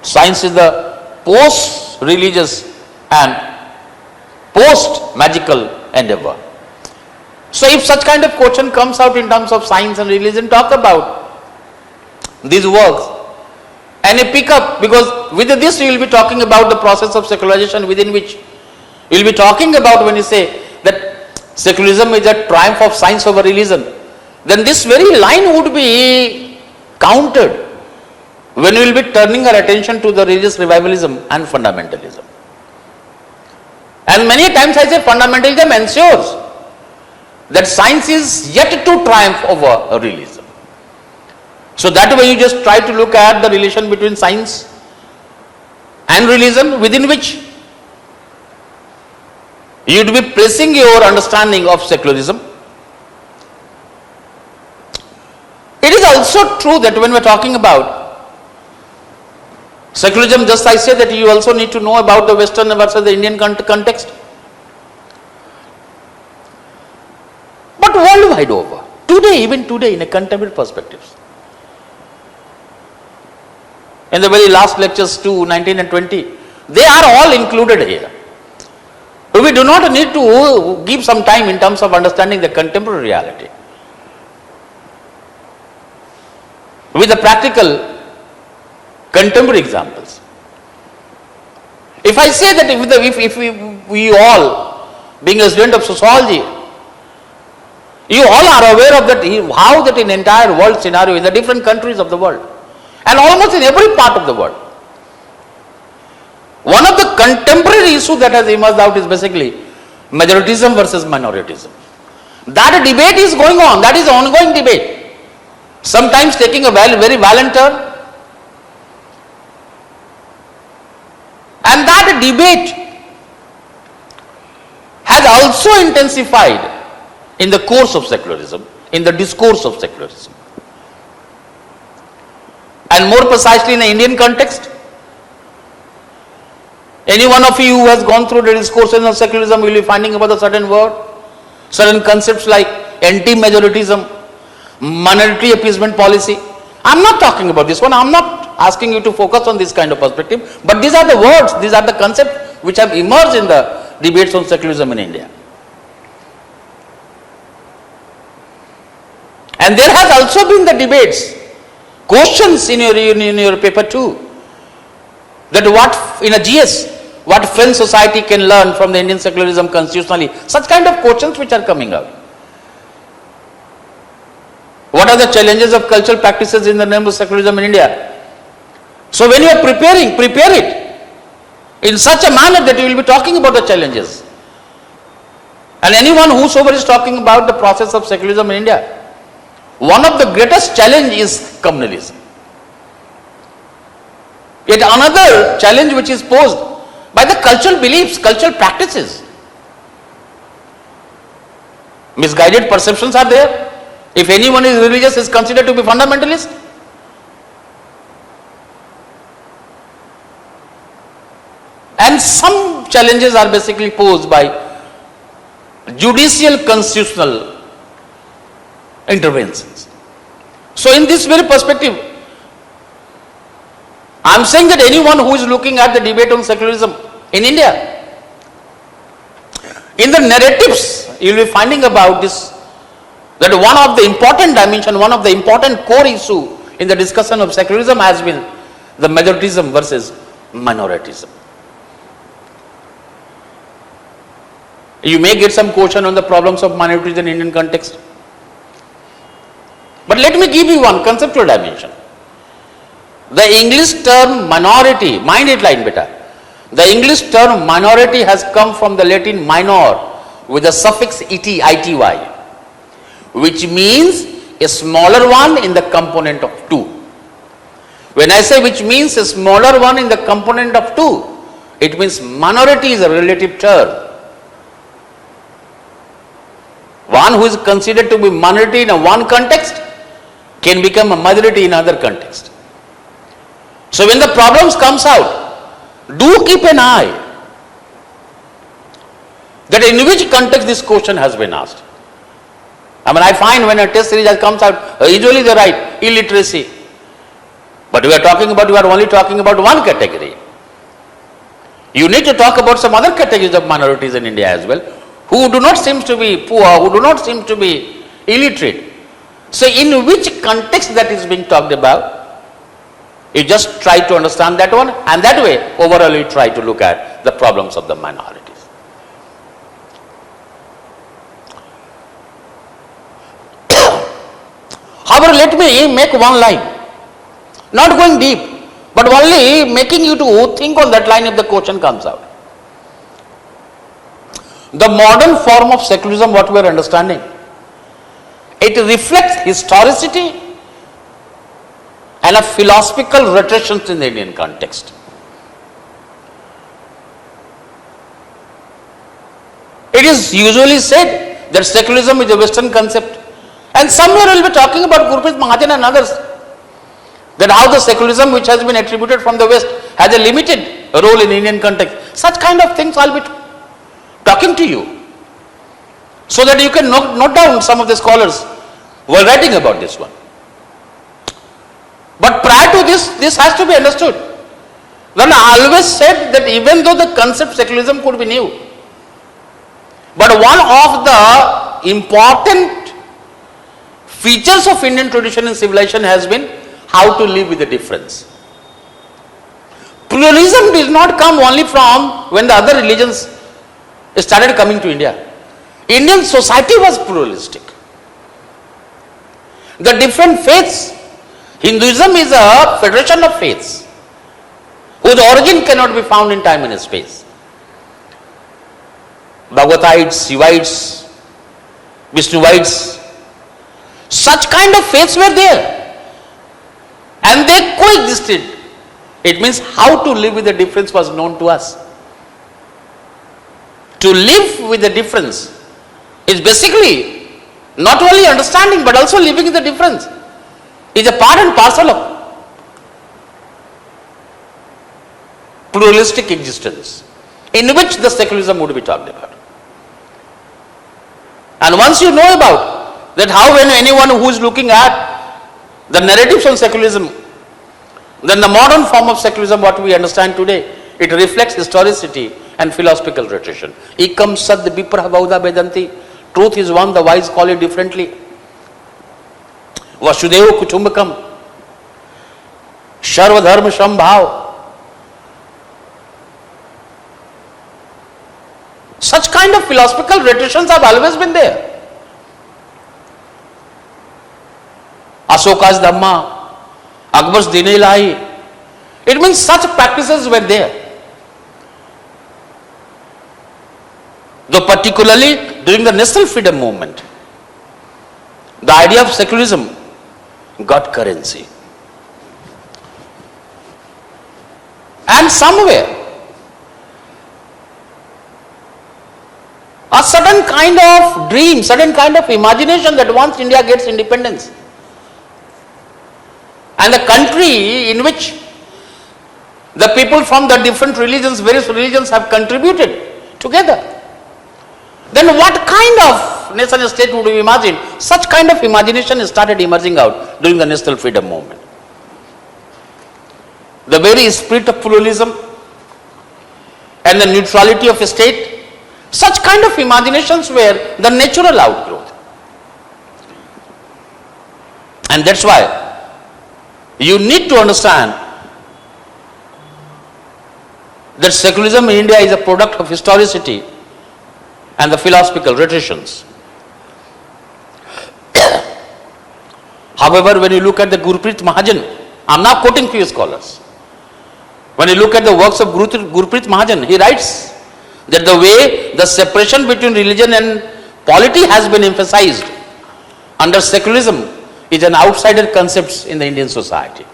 science is the post-religious and post-magical endeavor. So if such kind of question comes out in terms of science and religion, talk about these works and you pick up, because with this you will be talking about the process of secularization within which you will be talking about when you say that secularism is a triumph of science over religion, then this very line would be countered when we will be turning our attention to the religious revivalism and fundamentalism. And many times I say fundamentalism ensures that science is yet to triumph over realism. So that way you just try to look at the relation between science and religion, within which you would be placing your understanding of secularism. It is also true that when we are talking about secularism, just I say that you also need to know about the Western versus the Indian context. But worldwide over, today, even today, in a contemporary perspective. In the very last lectures 2, 19 and 20, they are all included here. We do not need to give some time in terms of understanding the contemporary reality. With the practical contemporary examples. If I say that if we all, being a student of sociology, you all are aware of that, how that in entire world scenario, in the different countries of the world, and almost in every part of the world, one of the contemporary issues that has emerged out is basically majoritism versus minoritism. That debate is going on, that is an ongoing debate, sometimes taking a very violent turn. And that debate has also intensified in the course of secularism, in the discourse of secularism. And more precisely in the Indian context, any one of you who has gone through the discourses of secularism will be finding about a certain word, certain concepts like anti-majoritism, minority appeasement policy. I am not talking about this one, I am not asking you to focus on this kind of perspective, but these are the words, these are the concepts which have emerged in the debates on secularism in India. And there has also been the debates, questions in your paper too, that what in a GS, what French society can learn from the Indian secularism constitutionally, such kind of questions which are coming out. What are the challenges of cultural practices in the name of secularism in India? So when you are preparing, prepare it in such a manner that you will be talking about the challenges. And anyone whosoever is talking about the process of secularism in India, one of the greatest challenge is communalism. Yet another challenge which is posed by the cultural beliefs, cultural practices. Misguided perceptions are there. If anyone is religious, is considered to be fundamentalist. And some challenges are basically posed by judicial constitutional interventions. So in this very perspective, I am saying that anyone who is looking at the debate on secularism in India, in the narratives you will be finding about this, that one of the important dimension, one of the important core issue in the discussion of secularism has been the majoritism versus minoritism. You may get some question on the problems of minorities in Indian context. But let me give you one conceptual dimension. The English term minority, mind it line beta. The English term minority has come from the Latin minor with the suffix ity, which means a smaller one in the component of 2. When I say which means a smaller one in the component of 2, it means minority is a relative term. One who is considered to be minority in a one context can become a majority in other context. So when the problems comes out, do keep an eye that in which context this question has been asked. I mean, I find when a test series comes out, usually they write illiteracy. But we are only talking about one category. You need to talk about some other categories of minorities in India as well, who do not seem to be poor, who do not seem to be illiterate. So in which context that is being talked about, you just try to understand that one, and that way overall you try to look at the problems of the minorities. However, let me make one line, not going deep, but only making you to think on that line if the question comes out. The modern form of secularism, what we are understanding, it reflects historicity and a philosophical retractions in the Indian context. It is usually said that secularism is a Western concept, and somewhere we will be talking about Gurpreet Mahajan and others, that how the secularism which has been attributed from the West has a limited role in Indian context. Such kind of things I will be talking to you, so that you can note down some of the scholars who are writing about this one. But prior to this has to be understood. Then I always said that even though the concept secularism could be new, but one of the important features of Indian tradition and civilization has been how to live with the difference. Pluralism did not come only from when the other religions started coming to India. Indian society was pluralistic. The different faiths, Hinduism is a federation of faiths whose origin cannot be found in time and space. Bhagavatites, Shivites, Vishnuvites, such kind of faiths were there and they coexisted. It means how to live with the difference was known to us. To live with the difference is basically not only understanding but also living with the difference. Is a part and parcel of pluralistic existence in which the secularism would be talked about. And once you know about that, how when anyone who is looking at the narratives on secularism, then the modern form of secularism what we understand today, it reflects historicity and philosophical tradition. Ekam sad viprah bauda vedanti. Truth is one, the wise call it differently. Vasudeva kutumbakam, Sharva dharma shambhav. Such kind of philosophical retractions have always been there. Asoka's Dhamma, Akbar's Dine-i-Ilahi. It means such practices were there. Though particularly during the national freedom movement, the idea of secularism got currency. And somewhere, a certain kind of dream, certain kind of imagination that once India gets independence, and the country in which the people from the different religions, various religions have contributed together, then what kind of nation state would you imagine? Such kind of imagination started emerging out during the national freedom movement. The very spirit of pluralism and the neutrality of a state, such kind of imaginations were the natural outgrowth. And that's why you need to understand that secularism in India is a product of historicity and the philosophical traditions. However, when you look at the Gurpreet Mahajan, I am now quoting few scholars. When you look at the works of Gurpreet Mahajan, he writes that the way the separation between religion and polity has been emphasized under secularism is an outsider concept in the Indian society.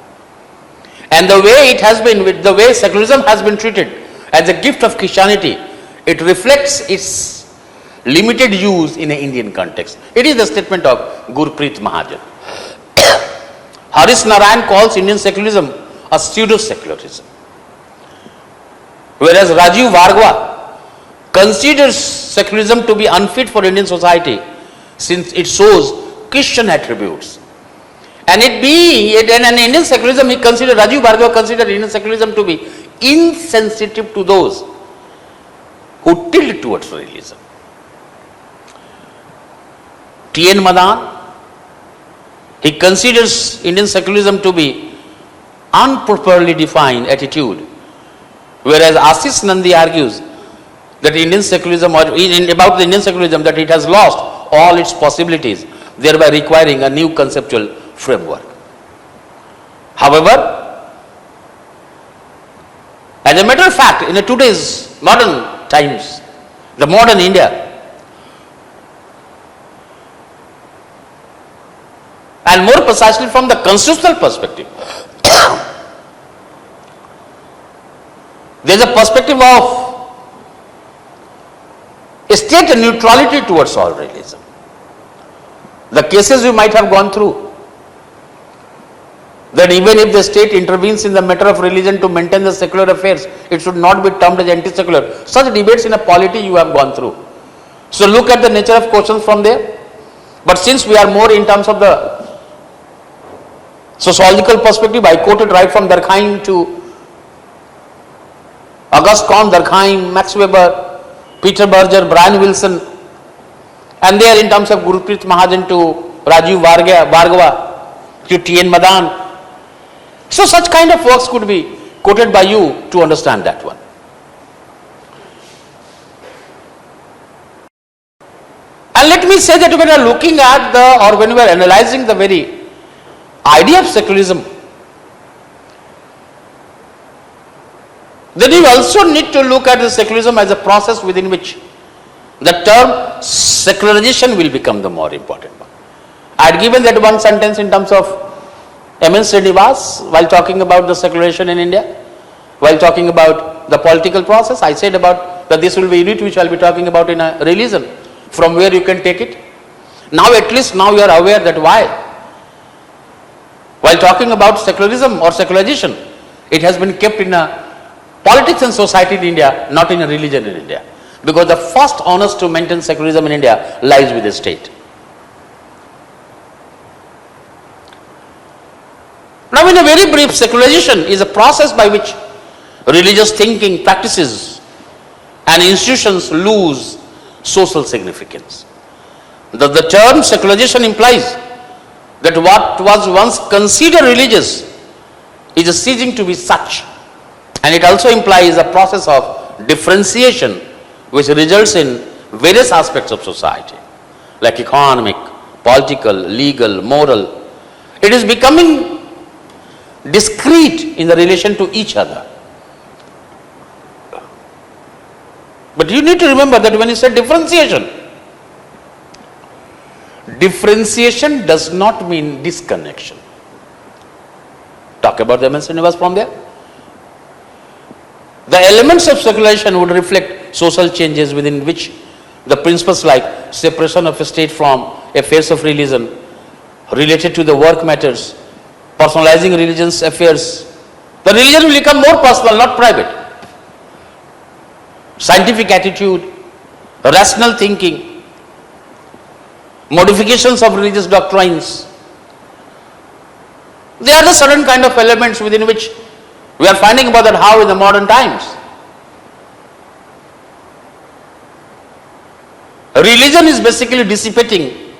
And the way it has been, the way secularism has been treated as a gift of Christianity, it reflects its limited use in an Indian context. It is the statement of Gurpreet Mahajan. Harish Narayan calls Indian secularism a pseudo-secularism, whereas Rajiv Bhargava considers secularism to be unfit for Indian society since it shows Christian attributes. And in Indian secularism, Rajiv Bhargava considered Indian secularism to be insensitive to those who tilt towards realism. T.N. Madan, he considers Indian secularism to be unproperly defined attitude, whereas Ashish Nandi argues that Indian secularism, or about the Indian secularism, that it has lost all its possibilities, thereby requiring a new conceptual framework. However, as a matter of fact, in today's modern times, the modern India, and more precisely from the constitutional perspective, there is a perspective of state neutrality towards all realism. The cases we might have gone through, that even if the state intervenes in the matter of religion to maintain the secular affairs, it should not be termed as anti-secular. Such debates in a polity you have gone through. So look at the nature of questions from there. But since we are more in terms of the sociological perspective, I quoted right from Durkheim to Auguste Comte, Durkheim, Max Weber, Peter Berger, Brian Wilson, and there in terms of Gurpreet Mahajan to Rajiv Bhargava to T.N. Madan. So such kind of works could be quoted by you to understand that one. And let me say that when we are looking at when we are analyzing the very idea of secularism, then you also need to look at the secularism as a process within which the term secularization will become the more important one. I had given that one sentence in terms of M.N. Srinivas while talking about the secularization in India, while talking about the political process. I said about that this will be a unit which I will be talking about in a religion, from where you can take it. Now at least now you are aware that why, while talking about secularism or secularization, it has been kept in a politics and society in India, not in a religion in India. Because the first onus to maintain secularism in India lies with the state. Now in a very brief, secularization is a process by which religious thinking, practices and institutions lose social significance. The term secularization implies that what was once considered religious is ceasing to be such. And it also implies a process of differentiation which results in various aspects of society, like economic, political, legal, moral. It is becoming discrete in the relation to each other. But you need to remember that when you say differentiation, differentiation does not mean disconnection. Talk about the M.N. Srinivas from there. The elements of secularization would reflect social changes within which the principles like separation of a state from affairs of religion, related to the work matters, personalizing religion's affairs. The religion will become more personal, not private. Scientific attitude, rational thinking, modifications of religious doctrines. They are the certain kind of elements within which we are finding about that how in the modern times. Religion is basically dissipating.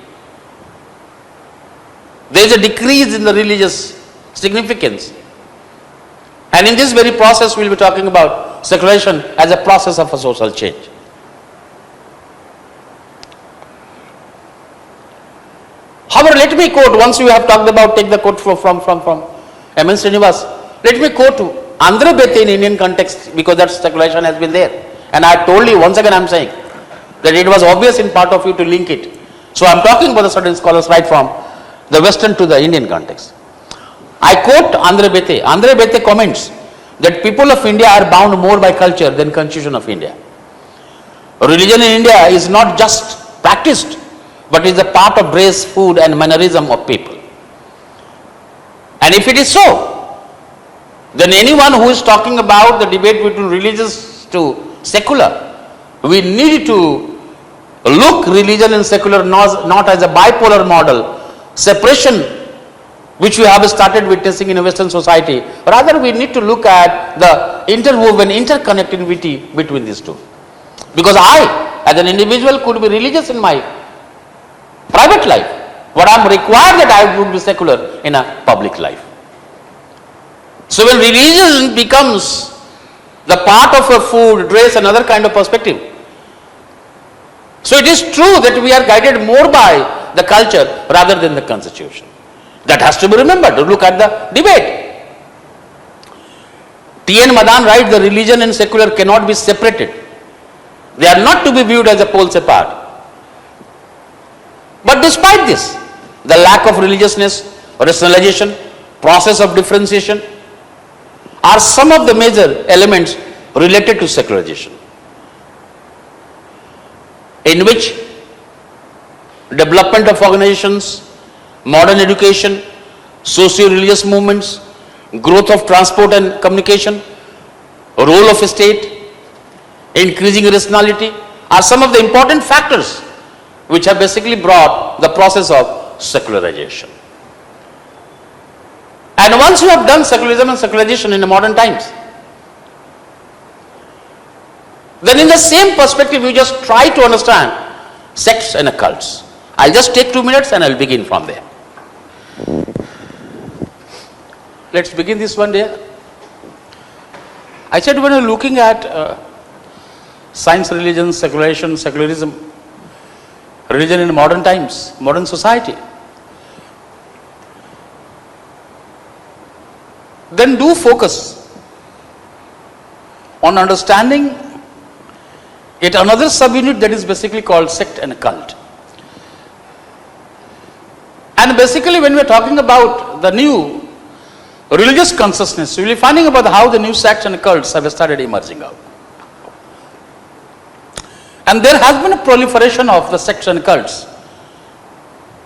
There is a decrease in the religious significance. And in this very process we will be talking about secularization as a process of a social change. However, let me quote, once you have talked about, take the quote from M.N. Srinivas, let me quote Andre Bete in Indian context, because that secularization has been there. And I told you, once again I am saying, that it was obvious in part of you to link it. So I am talking about the certain scholars right from the Western to the Indian context. I quote Andre Bete. Andre Bete comments that people of India are bound more by culture than Constitution of India. Religion in India is not just practiced, but is a part of dress, food and mannerism of people. And if it is so, then anyone who is talking about the debate between religious to secular, we need to look religion and secular not as a bipolar model, separation which we have started witnessing in a Western society. Rather, we need to look at the interwoven interconnectivity between these two. Because I, as an individual, could be religious in my private life, but I am required that I would be secular in a public life. So when religion becomes the part of a food, dress, another kind of perspective, so it is true that we are guided more by the culture rather than the constitution. That has to be remembered. Look at the debate. T.N. Madan writes, the religion and secular cannot be separated. They are not to be viewed as a poles apart. But despite this, the lack of religiousness, rationalization, process of differentiation are some of the major elements related to secularization, in which development of organizations, modern education, socio-religious movements, growth of transport and communication, role of state, increasing rationality are some of the important factors which have basically brought the process of secularization. And once you have done secularism and secularization in the modern times, then in the same perspective you just try to understand sects and occults. I'll just take 2 minutes and I'll begin from there. Let's begin this one there. I said when you're looking at science, religion, secularization, secularism, religion in modern times, modern society, then do focus on understanding yet another subunit that is basically called sect and cult. And basically when we are talking about the new religious consciousness, we will be finding about how the new sects and cults have started emerging out. And there has been a proliferation of the sects and cults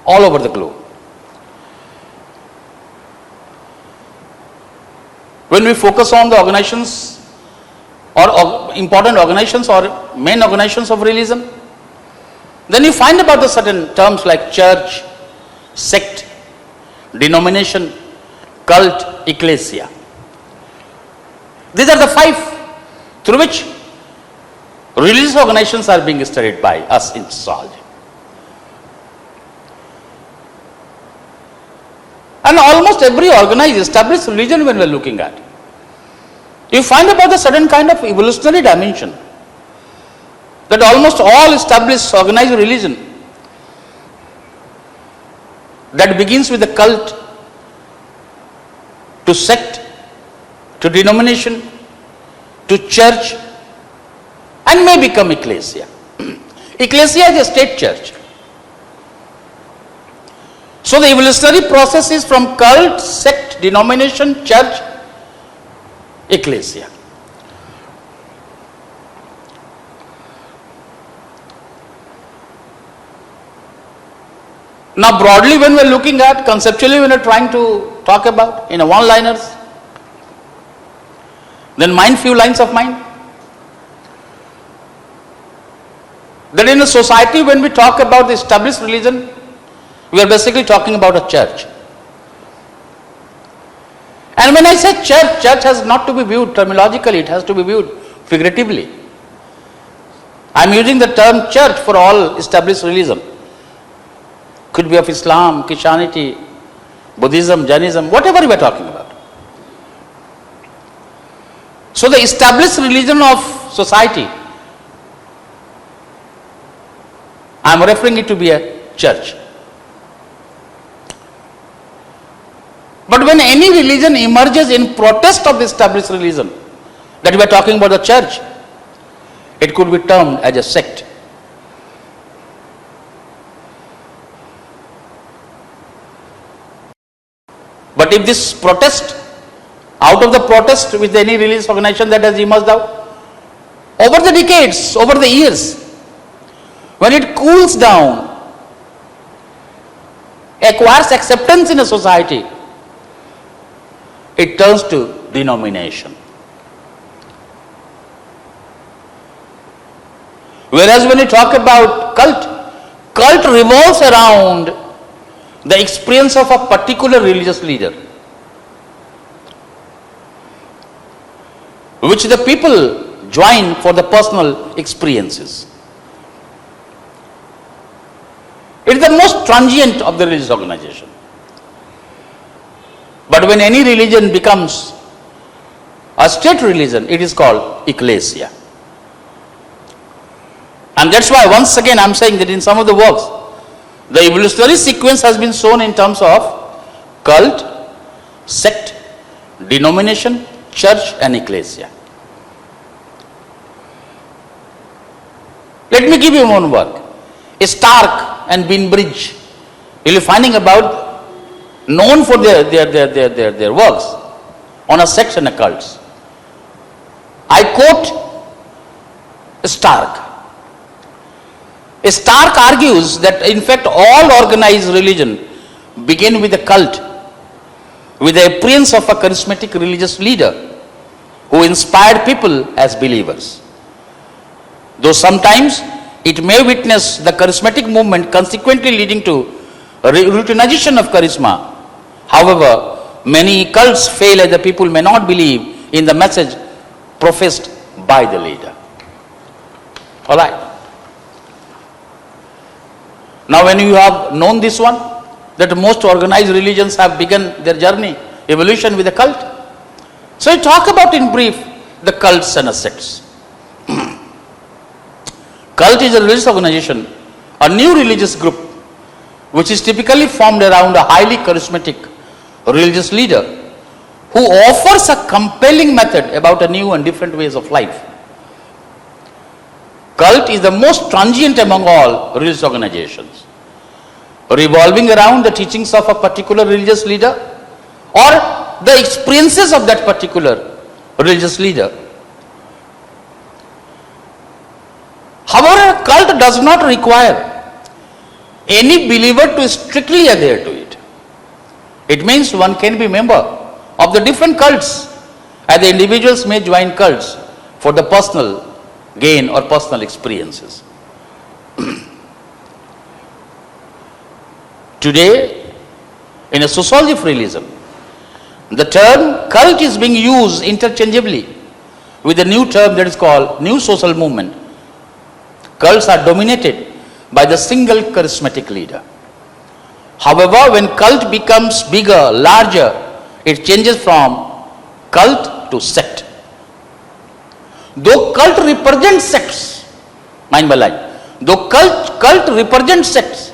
all over the globe. When we focus on the organizations or important organizations or main organizations of religion, then you find about the certain terms like church, sect, denomination, cult, ecclesia. These are the 5 through which religious organizations are being studied by us in sociology. And almost every organized established religion when we are looking at, you find about the certain kind of evolutionary dimension that almost all established organized religion that begins with the cult to sect to denomination to church and may become ecclesia. Ecclesia is a state church. So the evolutionary process is from cult, sect, denomination, church, ecclesia. Now broadly when we are looking at, conceptually when we are trying to talk about in a one-liners, then mind few lines of mind. That in a society when we talk about the established religion, we are basically talking about a church. And when I say church, church has not to be viewed terminologically, it has to be viewed figuratively. I am using the term church for all established religion. Could be of Islam, Christianity, Buddhism, Jainism, whatever we are talking about. So the established religion of society, I am referring it to be a church. But when any religion emerges in protest of the established religion, that we are talking about the church, it could be termed as a sect. But if this protest, out of the protest with any religious organization that has emerged out, over the decades, over the years, when it cools down, acquires acceptance in a society, it turns to denomination. Whereas when you talk about cult revolves around the experience of a particular religious leader, which the people join for the personal experiences. It is the most transient of the religious organization. But when any religion becomes a state religion, it is called ecclesia. And that's why once again I am saying that in some of the works, the evolutionary sequence has been shown in terms of cult, sect, denomination, church and ecclesia. Let me give you one work. Stark and Bainbridge, you will be finding about, known for their works on a sect and a cults. I quote Stark. Stark argues that in fact all organized religion begin with a cult, with the appearance of a charismatic religious leader who inspired people as believers. Though sometimes it may witness the charismatic movement consequently leading to routinization of charisma. However, many cults fail as the people may not believe in the message professed by the leader. Alright. Now when you have known this one, that most organized religions have begun their journey, evolution with a cult. So I talk about in brief the cults and the sects. Cult is a religious organization, a new religious group, which is typically formed around a highly charismatic religious leader who offers a compelling method about a new and different ways of life. Cult is the most transient among all religious organizations, revolving around the teachings of a particular religious leader or the experiences of that particular religious leader. However, a cult does not require any believer to strictly adhere to it. It means one can be member of the different cults, and the individuals may join cults for the personal gain or personal experiences. Today, in a sociology of religion, the term cult is being used interchangeably with a new term that is called new social movement. Cults are dominated by the single charismatic leader. However, when cult becomes bigger, larger, it changes from cult to sect. Though cult represents sects, mind my line, though cult represents sects,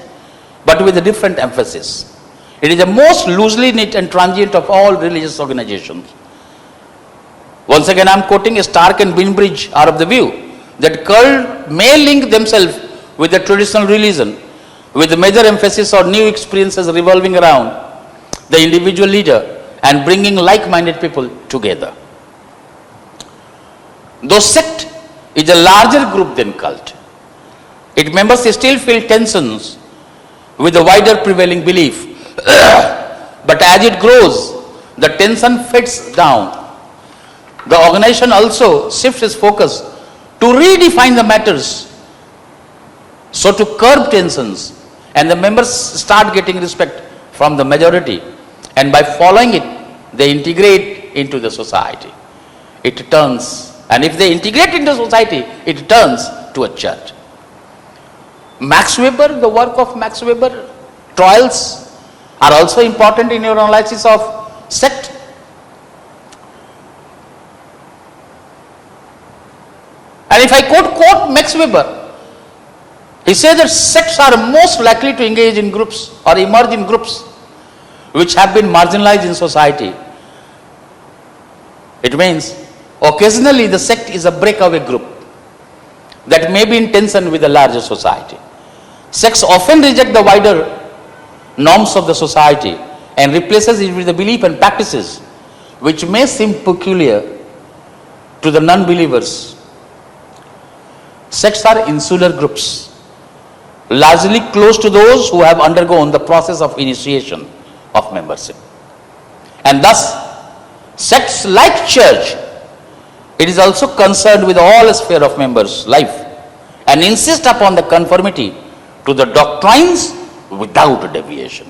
but with a different emphasis. It is the most loosely knit and transient of all religious organizations. Once again, I am quoting Stark and Bainbridge are of the view that cult may link themselves with the traditional religion, with the major emphasis on new experiences revolving around the individual leader and bringing like-minded people together. Though sect is a larger group than cult, its members still feel tensions with the wider prevailing belief. But as it grows, the tension fades down. The organization also shifts its focus to redefine the matters, so to curb tensions, and the members start getting respect from the majority, and by following it, they integrate into the society. It turns, and if they integrate into society, it turns to a church. Max Weber, the work of Max Weber, trials are also important in your analysis of sect. And if I quote Max Weber, he says that sects are most likely to engage in groups or emerge in groups which have been marginalized in society. It means occasionally the sect is a breakaway group that may be in tension with the larger society. Sects often reject the wider norms of the society and replaces it with the belief and practices which may seem peculiar to the non-believers. Sects are insular groups, largely close to those who have undergone the process of initiation of membership. And thus, sects like church, it is also concerned with all sphere of members' life and insist upon the conformity to the doctrines without deviation.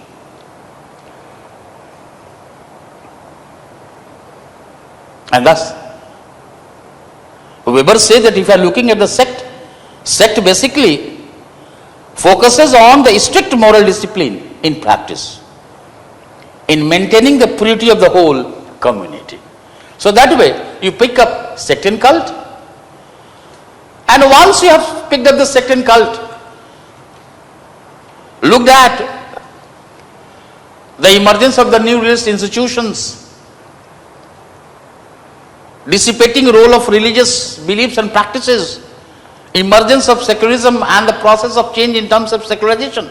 And thus, Weber says that if you are looking at the sect basically focuses on the strict moral discipline in practice, in maintaining the purity of the whole community. So that way, you pick up sect and cult, and once you have picked up the sect and cult, looked at the emergence of the new religious institutions, dissipating role of religious beliefs and practices, emergence of secularism and the process of change in terms of secularization.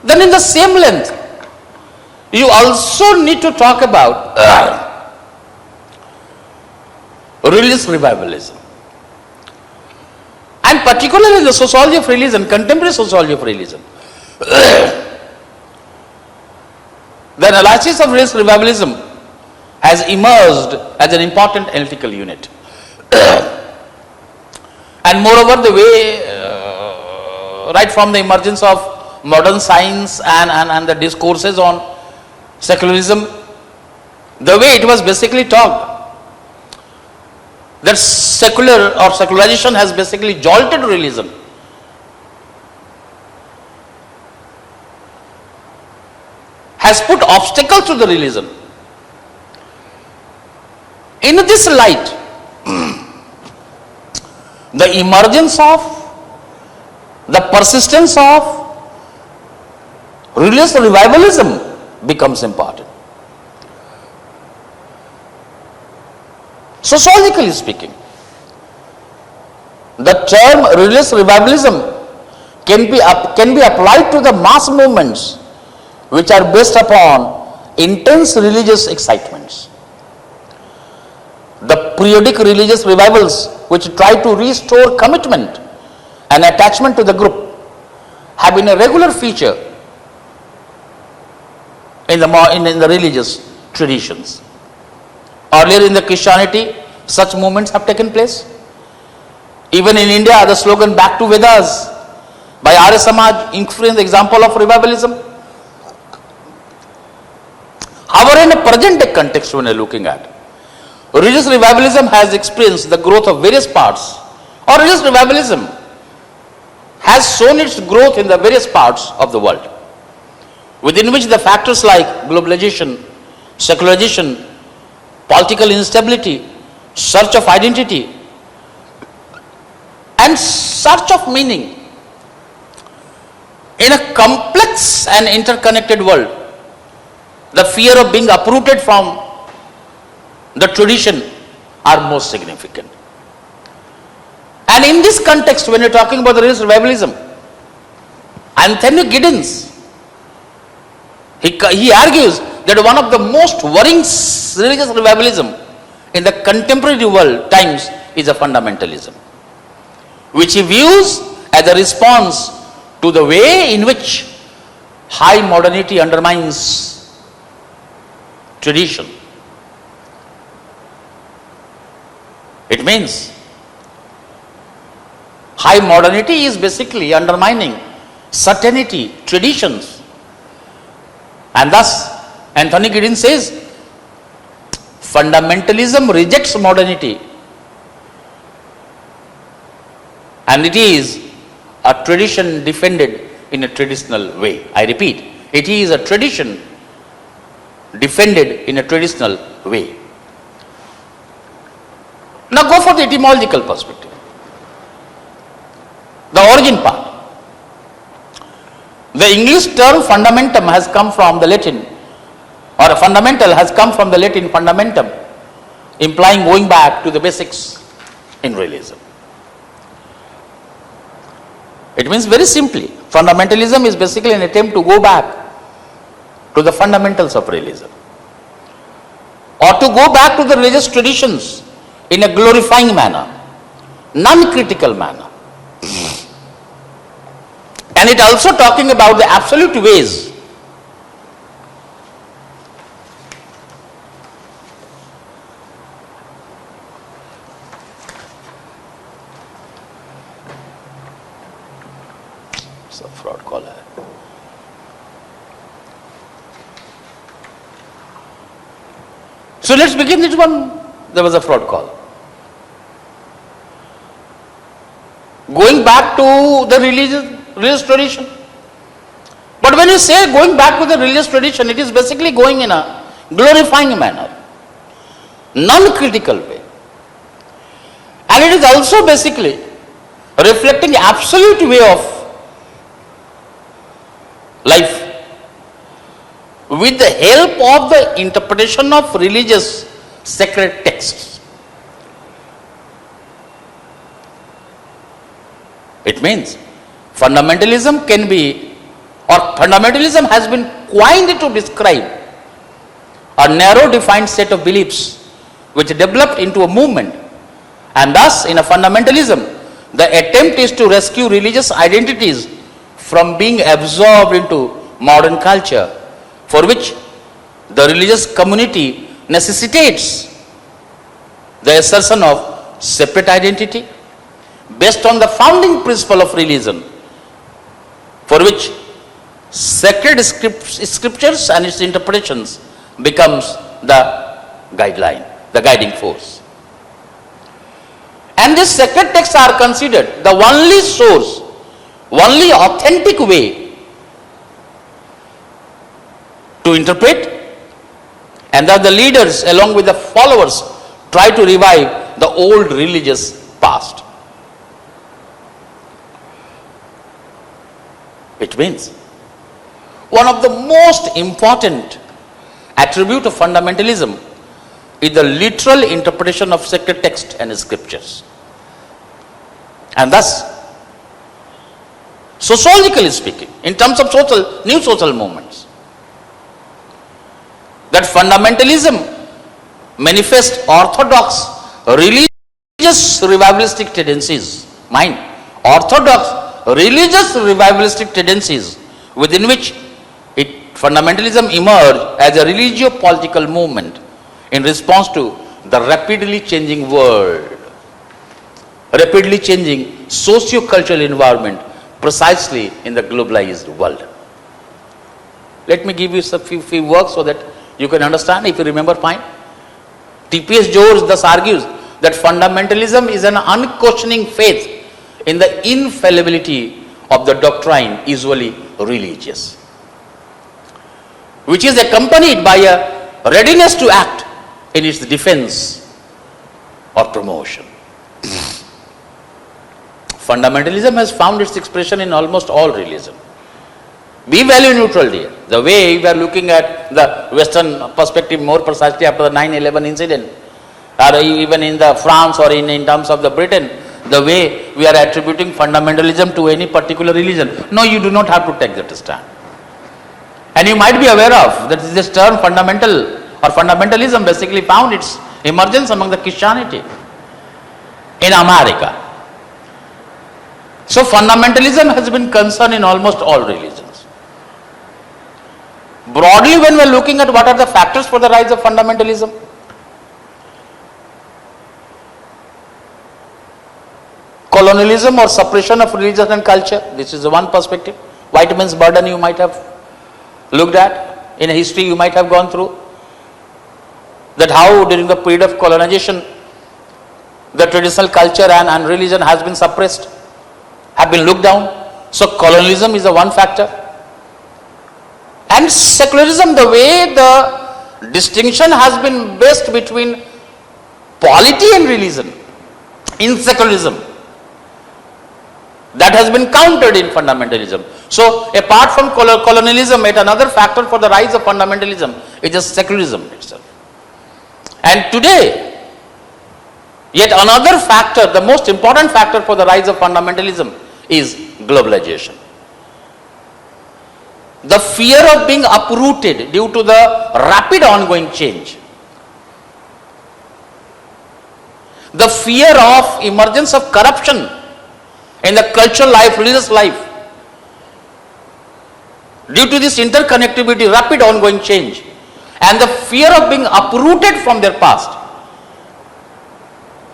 Then in the same length, you also need to talk about religious revivalism. And particularly in the sociology of religion, contemporary sociology of religion, the analysis of religious revivalism has emerged as an important analytical unit. And moreover, the way, right from the emergence of modern science and the discourses on secularism, the way it was basically taught, that secular or secularization has basically jolted religion. Has put obstacles to the religion. In this light, the emergence of, the persistence of religious revivalism becomes important. Sociologically speaking, the term religious revivalism can be applied to the mass movements which are based upon intense religious excitements. The periodic religious revivals which try to restore commitment and attachment to the group have been a regular feature in the religious traditions. Earlier in the Christianity, such movements have taken place. Even in India, the slogan "Back to Vedas" by Arya Samaj influenced the example of revivalism. However, in a present day context, when we are looking at, religious revivalism has experienced the growth of various parts, or religious revivalism has shown its growth in the various parts of the world, within which the factors like globalization, secularization, political instability, search of identity, and search of meaning in a complex and interconnected world, the fear of being uprooted from the tradition are most significant. And in this context, when you're talking about the religious revivalism, Anthony Giddens, he argues that one of the most worrying religious revivalism in the contemporary world times is a fundamentalism, which he views as a response to the way in which high modernity undermines tradition. It means high modernity is basically undermining certainty, traditions, and thus Anthony Giddens says fundamentalism rejects modernity, and it is a tradition defended in a traditional way. I repeat, it is a tradition defended in a traditional way. Now go for the etymological perspective, the origin part. The English term fundamentum has come from the Latin, or fundamental has come from the Latin fundamentum, implying going back to the basics in realism. It means very simply, fundamentalism is basically an attempt to go back to the fundamentals of realism, or to go back to the religious traditions in a glorifying manner, non-critical manner. And it also talking about the absolute ways fraud call hai. So let's begin this one. There was a fraud call. Going back to the religious tradition. But when you say going back to the religious tradition, it is basically going in a glorifying manner, non-critical way. And it is also basically reflecting the absolute way of life with the help of the interpretation of religious sacred texts. It means fundamentalism can be, or fundamentalism has been coined to describe a narrow defined set of beliefs which developed into a movement, and thus in a fundamentalism the attempt is to rescue religious identities from being absorbed into modern culture, for which the religious community necessitates the assertion of separate identity based on the founding principle of religion, for which sacred scriptures and its interpretations becomes the guideline, the guiding force. And these sacred texts are considered the only source, only authentic way to interpret, and that the leaders along with the followers try to revive the old religious past. It means one of the most important attribute of fundamentalism is the literal interpretation of sacred text and scriptures. And thus, sociologically speaking, in terms of new social movements, that fundamentalism manifests orthodox religious revivalistic tendencies, orthodox religious revivalistic tendencies within which fundamentalism emerged as a religio-political movement in response to the rapidly changing world, rapidly changing socio-cultural environment precisely in the globalized world. Let me give you a few works so that you can understand, if you remember fine. T.P.S. George thus argues that fundamentalism is an unquestioning faith in the infallibility of the doctrine usually religious, which is accompanied by a readiness to act in its defense or promotion. Fundamentalism has found its expression in almost all religion. Be value neutral here. The way we are looking at the Western perspective more precisely after the 9/11 incident, or even in the France or in terms of the Britain, the way we are attributing fundamentalism to any particular religion. No, you do not have to take that stand. And you might be aware of that this term fundamental or fundamentalism basically found its emergence among the Christianity in America. So fundamentalism has been concerned in almost all religions. Broadly, when we are looking at what are the factors for the rise of fundamentalism, colonialism or suppression of religion and culture, this is one perspective. White man's burden you might have looked at, in history you might have gone through, that how during the period of colonization the traditional culture and religion has been suppressed, have been looked down. So colonialism is the one factor. And secularism, the way the distinction has been based between polity and religion in secularism. That has been countered in fundamentalism. So, apart from colonialism, yet another factor for the rise of fundamentalism is just secularism itself. And today, yet another factor, the most important factor for the rise of fundamentalism is globalization. The fear of being uprooted due to the rapid ongoing change. The fear of emergence of corruption in the cultural life, religious life. Due to this interconnectivity, rapid ongoing change, and the fear of being uprooted from their past,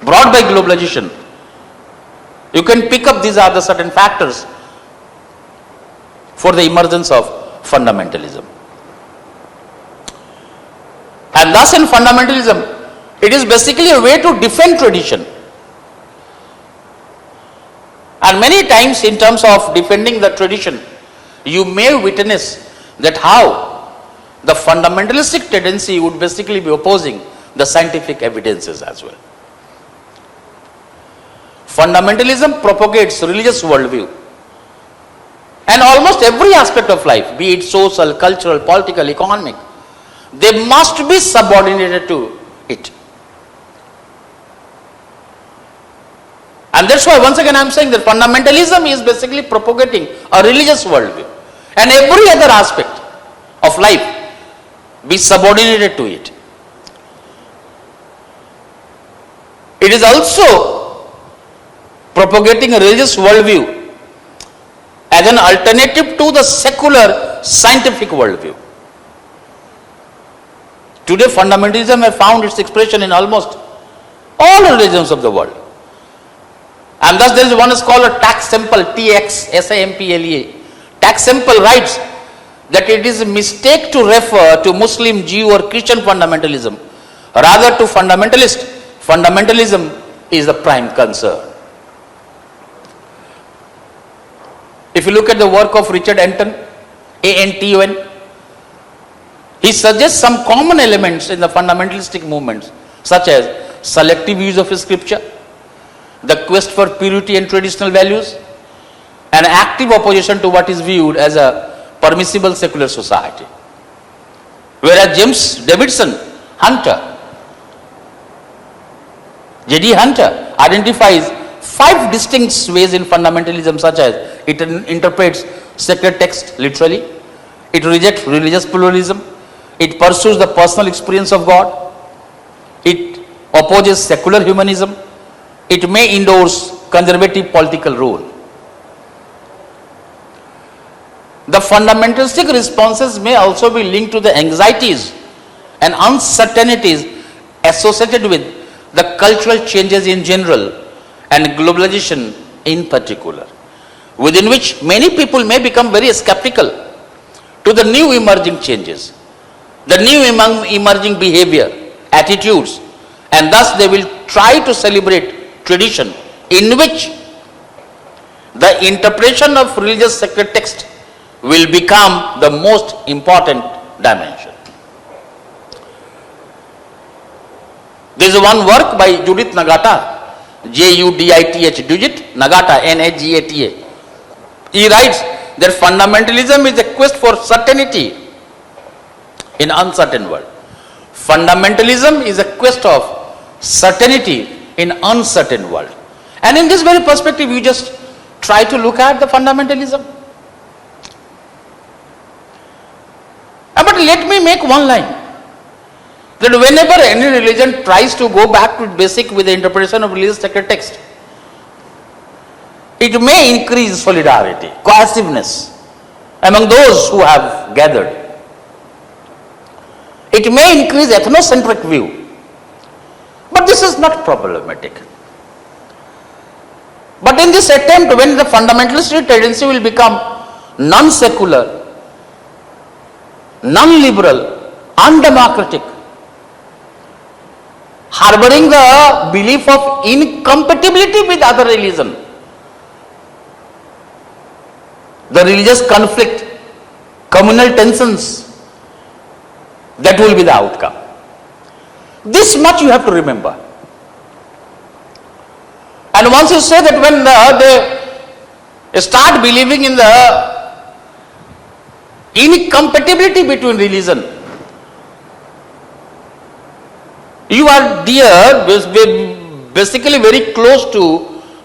brought by globalization. You can pick up these are the certain factors for the emergence of fundamentalism. And thus in fundamentalism, it is basically a way to defend tradition. And many times in terms of defending the tradition, you may witness that how the fundamentalistic tendency would basically be opposing the scientific evidences as well. Fundamentalism propagates religious worldview, and almost every aspect of life, be it social, cultural, political, economic, they must be subordinated to it. And that's why once again I am saying that fundamentalism is basically propagating a religious worldview, and every other aspect of life be subordinated to it. It is also propagating a religious worldview as an alternative to the secular scientific worldview. Today fundamentalism has found its expression in almost all religions of the world. And thus there is one is called a tax sample, TX, Tax sample writes that it is a mistake to refer to Muslim, Jew or Christian fundamentalism, rather to fundamentalist. Fundamentalism is the prime concern. If you look at the work of Richard Anton, A-N-T-O-N, he suggests some common elements in the fundamentalistic movements, such as selective use of scripture, the quest for purity and traditional values, an active opposition to what is viewed as a permissible secular society. Whereas James Davidson Hunter, J.D. Hunter, identifies 5 distinct ways in fundamentalism, such as it interprets sacred text literally, it rejects religious pluralism, it pursues the personal experience of God, it opposes secular humanism, it may endorse conservative political rule. The fundamentalistic responses may also be linked to the anxieties and uncertainties associated with the cultural changes in general and globalization in particular, within which many people may become very skeptical to the new emerging changes, the new emerging behavior, attitudes, and thus they will try to celebrate tradition in which the interpretation of religious sacred text will become the most important dimension. There is one work by Judith Nagata, J-U-D-I-T-H, Judith Nagata, N-A-G-A-T-A. He writes that fundamentalism is a quest for certainty in uncertain world. Fundamentalism is a quest of certainty in uncertain world. And in this very perspective, you just try to look at the fundamentalism. But let me make one line, that whenever any religion tries to go back to basic with the interpretation of religious sacred text, it may increase solidarity, cohesiveness among those who have gathered. It may increase ethnocentric view, but this is not problematic. But in this attempt, when the fundamentalist tendency will become non-secular, non-liberal, undemocratic, harboring the belief of incompatibility with other religion, the religious conflict, communal tensions, that will be the outcome. This much you have to remember. once you say that when they start believing in the incompatibility between religion, you are basically very close to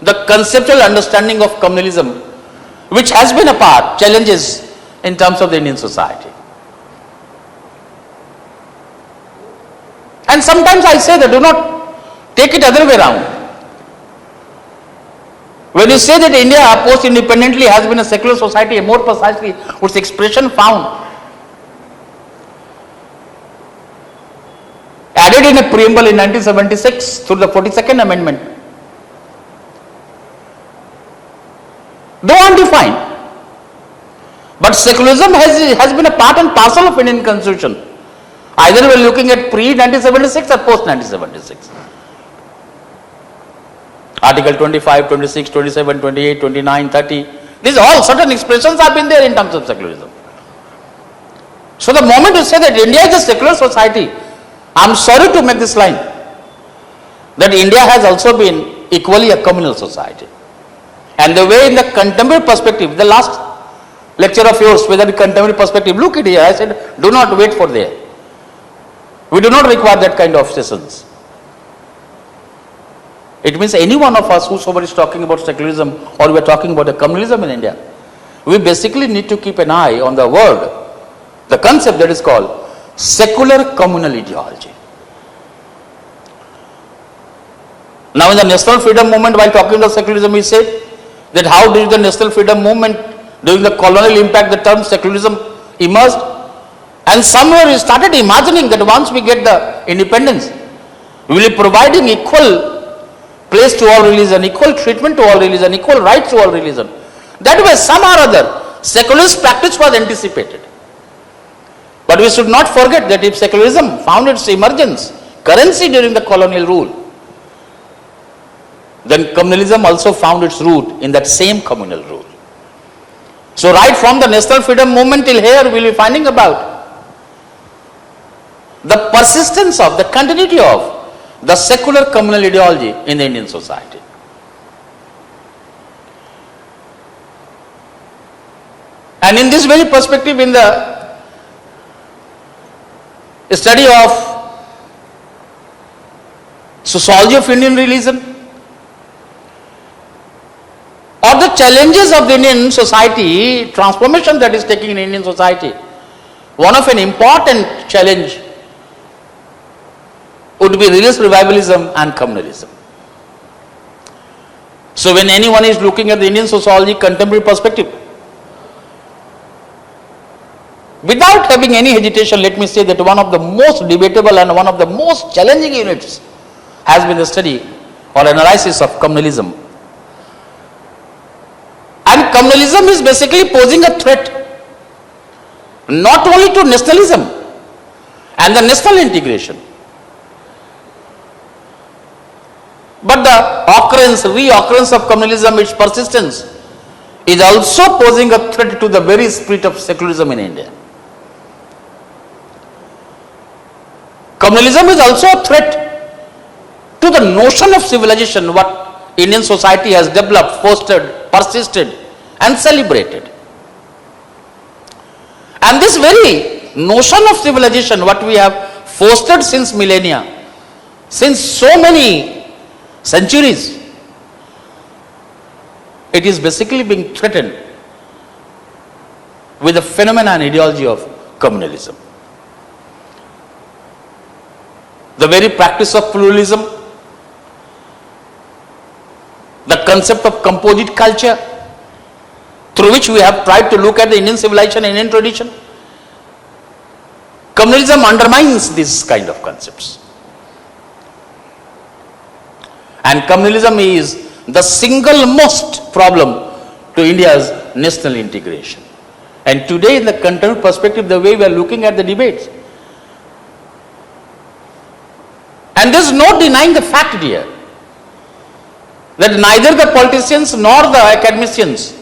the conceptual understanding of communalism, which has been a part, challenges in terms of the Indian society. And sometimes I say that do not take it other way around. When you say that India post-independently has been a secular society, a more precisely its expression found added in a preamble in 1976 through the 42nd Amendment, though undefined, but secularism has been a part and parcel of Indian Constitution. Either we are looking at pre-1976 or post-1976. Article 25, 26, 27, 28, 29, 30. These all certain expressions have been there in terms of secularism. So the moment you say that India is a secular society, I am sorry to make this line, that India has also been equally a communal society. And the way in the contemporary perspective, the last lecture of yours, whether the contemporary perspective, look at here, I said, do not wait for there. We do not require that kind of sessions. It means any one of us whosoever is talking about secularism or we are talking about the communalism in India, we basically need to keep an eye on the word, the concept that is called secular communal ideology. Now in the national freedom movement, while talking about secularism, we said that how did the national freedom movement during the colonial impact, the term secularism emerged, and somewhere we started imagining that once we get the independence, we will be providing equal place to all religion, equal treatment to all religion, equal rights to all religion. That way some or other secularist practice was anticipated. But we should not forget that if secularism found its emergence, currency during the colonial rule, then communalism also found its root in that same communal rule. So right from the national freedom movement till here, we will be finding about the persistence of, the continuity of the secular communal ideology in the Indian society. And in this very perspective, in the study of sociology of Indian religion or the challenges of the Indian society, transformation that is taking in Indian society, one of an important challenge would be religious revivalism and communalism. So when anyone is looking at the Indian sociology contemporary perspective, without having any hesitation, let me say that one of the most debatable and one of the most challenging units has been the study or analysis of communalism. And communalism is basically posing a threat not only to nationalism and the national integration, but the occurrence, reoccurrence of communalism, its persistence, is also posing a threat to the very spirit of secularism in India. Communalism is also a threat to the notion of civilization, what Indian society has developed, fostered, persisted, and celebrated. And this very notion of civilization, what we have fostered since millennia, since so many centuries, it is basically being threatened with the phenomenon and ideology of communalism. The very practice of pluralism, the concept of composite culture, through which we have tried to look at the Indian civilization and Indian tradition, communalism undermines these kind of concepts. And communalism is the single most problem to India's national integration. And today in the contemporary perspective, the way we are looking at the debates, and there is no denying the fact here that neither the politicians nor the academicians,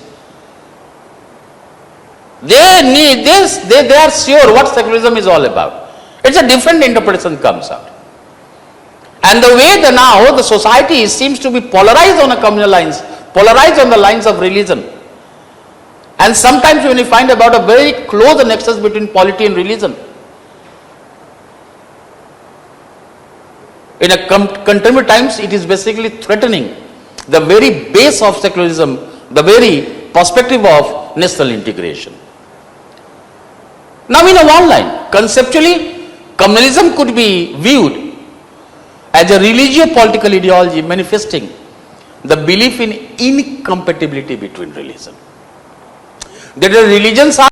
they are sure what secularism is all about. It's a different interpretation comes out. And the way now the society seems to be polarized on a communal lines, polarized on the lines of religion. And sometimes when you find about a very close nexus between polity and religion, in a contemporary times, it is basically threatening the very base of secularism, the very perspective of national integration. Now in a one line, conceptually, communalism could be viewed as a religio-political ideology manifesting the belief in incompatibility between religion. That the religions are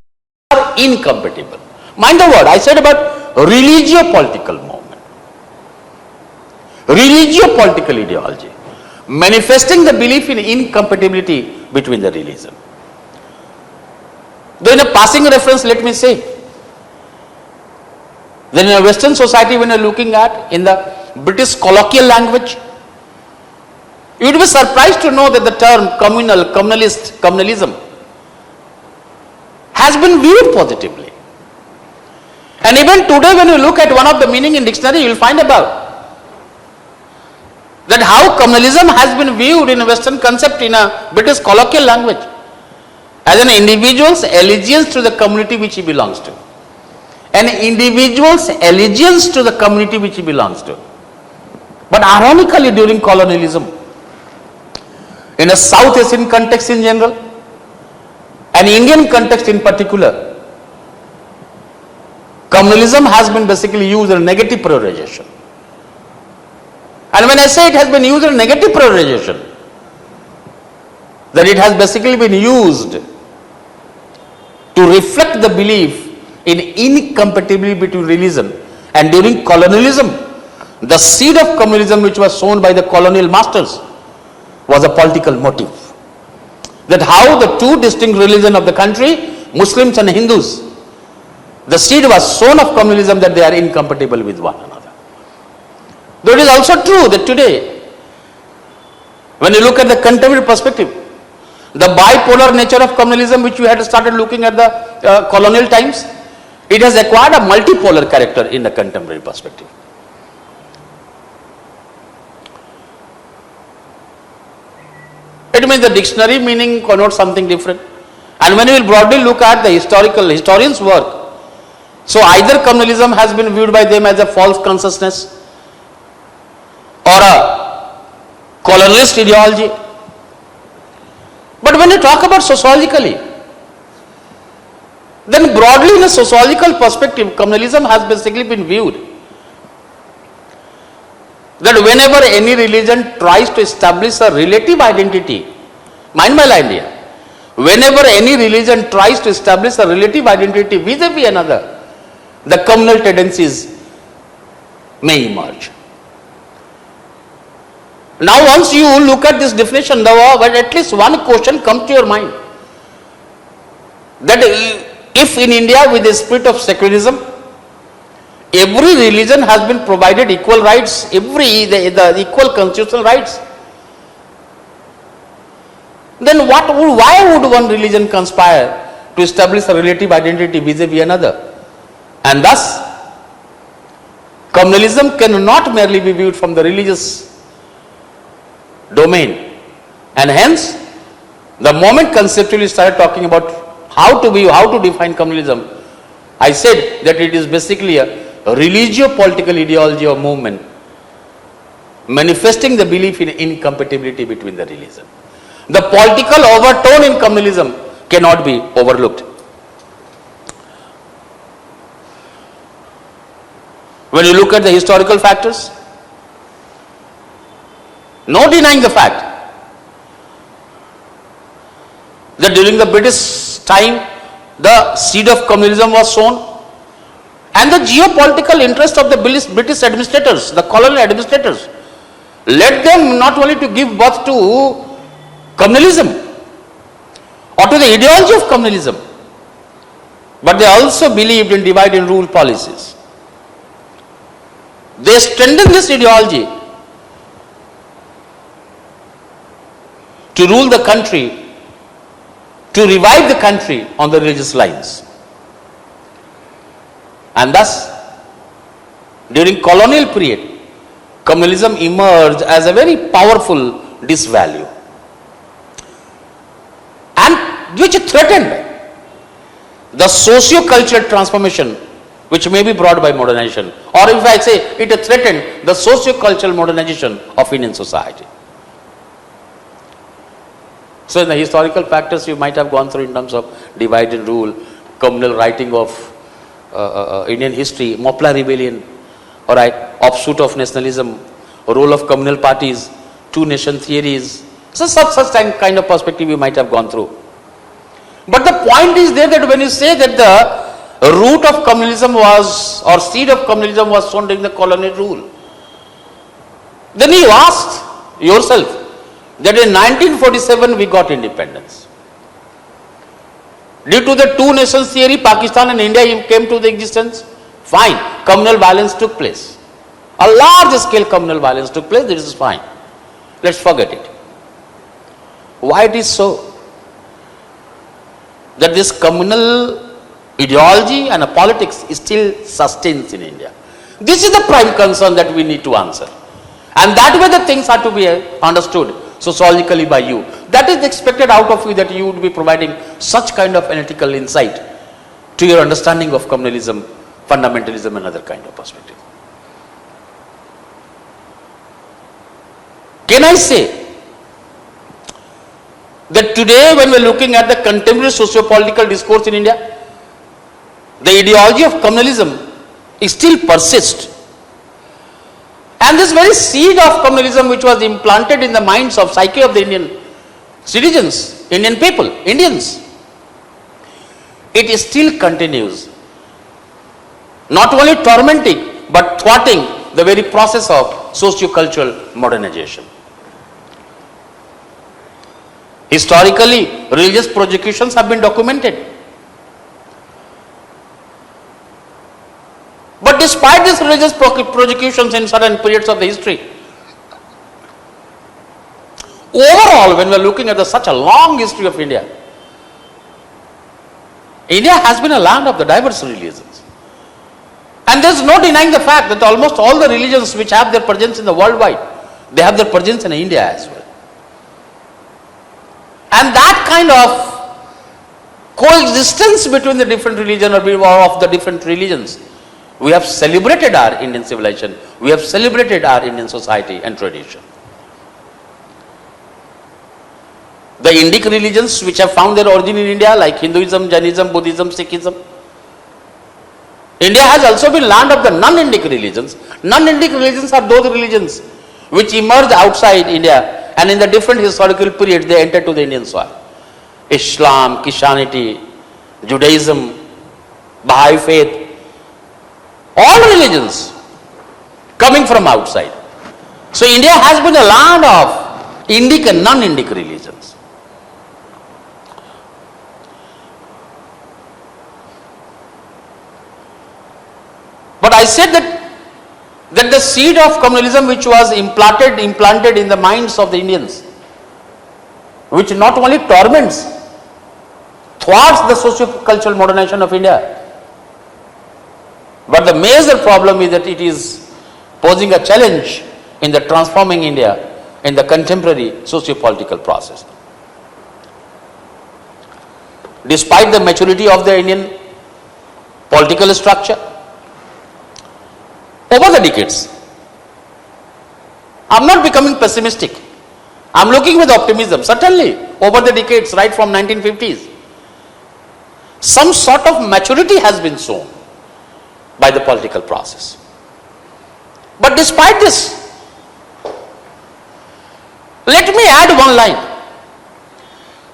incompatible. Mind the word, I said about religio-political movement. Religio-political ideology, manifesting the belief in incompatibility between the religion. Though in a passing reference, let me say, that in a Western society, when you are looking at in the British colloquial language, you would be surprised to know that the term communal, communalist, communalism has been viewed positively. And even today when you look at one of the meaning in dictionary, you will find about that how communalism has been viewed in a Western concept in a British colloquial language as an individual's allegiance to the community which he belongs to. An individual's allegiance to the community which he belongs to. But ironically, during colonialism, in a South Asian context in general, an Indian context in particular, communalism has been basically used in a negative pejoration. And when I say it has been used in a negative pejoration, that it has basically been used to reflect the belief in incompatibility between religion. And during colonialism, the seed of communism which was sown by the colonial masters was a political motive. That how the two distinct religions of the country, Muslims and Hindus, the seed was sown of communalism that they are incompatible with one another. Though it is also true that today, when you look at the contemporary perspective, the bipolar nature of communalism which we had started looking at the colonial times, it has acquired a multipolar character in the contemporary perspective. It means the dictionary meaning connotes something different. And when you will broadly look at the historians' work, so either communalism has been viewed by them as a false consciousness or a colonialist ideology. But when you talk about sociologically, then broadly in a sociological perspective, communalism has basically been viewed that whenever any religion tries to establish a relative identity, mind my line here, whenever any religion tries to establish a relative identity vis-a-vis another, the communal tendencies may emerge. Now once you look at this definition, but at least one question comes to your mind, that if in India with the spirit of secularism, every religion has been provided equal rights, the equal constitutional rights, then why would one religion conspire to establish a relative identity vis-a-vis another? And thus, communalism cannot merely be viewed from the religious domain. And hence, the moment conceptually started talking about how to define communalism, I said that it is basically a religio-political ideology or movement manifesting the belief in incompatibility between the religion. The political overtone in communalism cannot be overlooked. When you look at the historical factors, no denying the fact that during the British time, the seed of communism was sown, and the geopolitical interest of the British administrators, the colonial administrators, led them not only to give birth to communalism or to the ideology of communalism, but they also believed in divide and rule policies. They strengthened this ideology to rule the country, to revive the country on the religious lines. And thus, during colonial period, communalism emerged as a very powerful disvalue and which threatened the socio-cultural transformation which may be brought by modernization, or if I say it threatened the socio-cultural modernization of Indian society. So in the historical factors you might have gone through in terms of divide and rule, communal writing of Indian history, Mopla rebellion, all right, offshoot of nationalism, role of communal parties, two nation theories. So such kind of perspective you might have gone through. But the point is there that when you say that the root of communalism was, or seed of communalism was sown during the colonial rule, then you asked yourself that in 1947 we got independence. Due to the two nations theory, Pakistan and India came to the existence. Fine, communal violence took place. A large scale communal violence took place, this is fine. Let's forget it. Why it is so that this communal ideology and politics still sustains in India? This is the prime concern that we need to answer. And that way the things are to be understood sociologically by you. That is expected out of you, that you would be providing such kind of analytical insight to your understanding of communalism, fundamentalism and other kind of perspective. Can I say that today when we are looking at the contemporary socio-political discourse in India, the ideology of communalism still persists? And this very seed of communalism which was implanted in the minds of psyche of the Indian citizens, Indian people, Indians, it still continues, not only tormenting but thwarting the very process of socio-cultural modernization. Historically, religious persecutions have been documented. But despite these religious persecutions in certain periods of the history, overall, when we are looking at such a long history of India, India has been a land of the diverse religions. And there is no denying the fact that almost all the religions which have their presence in the worldwide, they have their presence in India as well. And that kind of coexistence between the different religions or of the different religions, we have celebrated our Indian civilization, we have celebrated our Indian society and tradition. The Indic religions which have found their origin in India, like Hinduism, Jainism, Buddhism, Sikhism. India has also been land of the non-Indic religions. Non-Indic religions are those religions which emerged outside India and in the different historical periods they entered to the Indian soil. Islam, Christianity, Judaism, Baha'i faith, all religions coming from outside. So India has been a land of Indic and non-Indic religions. But I said that the seed of communalism which was implanted in the minds of the Indians, which not only torments, thwarts the socio-cultural modernization of India, but the major problem is that it is posing a challenge in the transforming India in the contemporary socio-political process. Despite the maturity of the Indian political structure, over the decades, I am not becoming pessimistic. I am looking with optimism. Certainly, over the decades, right from 1950s, some sort of maturity has been shown by the political process. But despite this, let me add one line,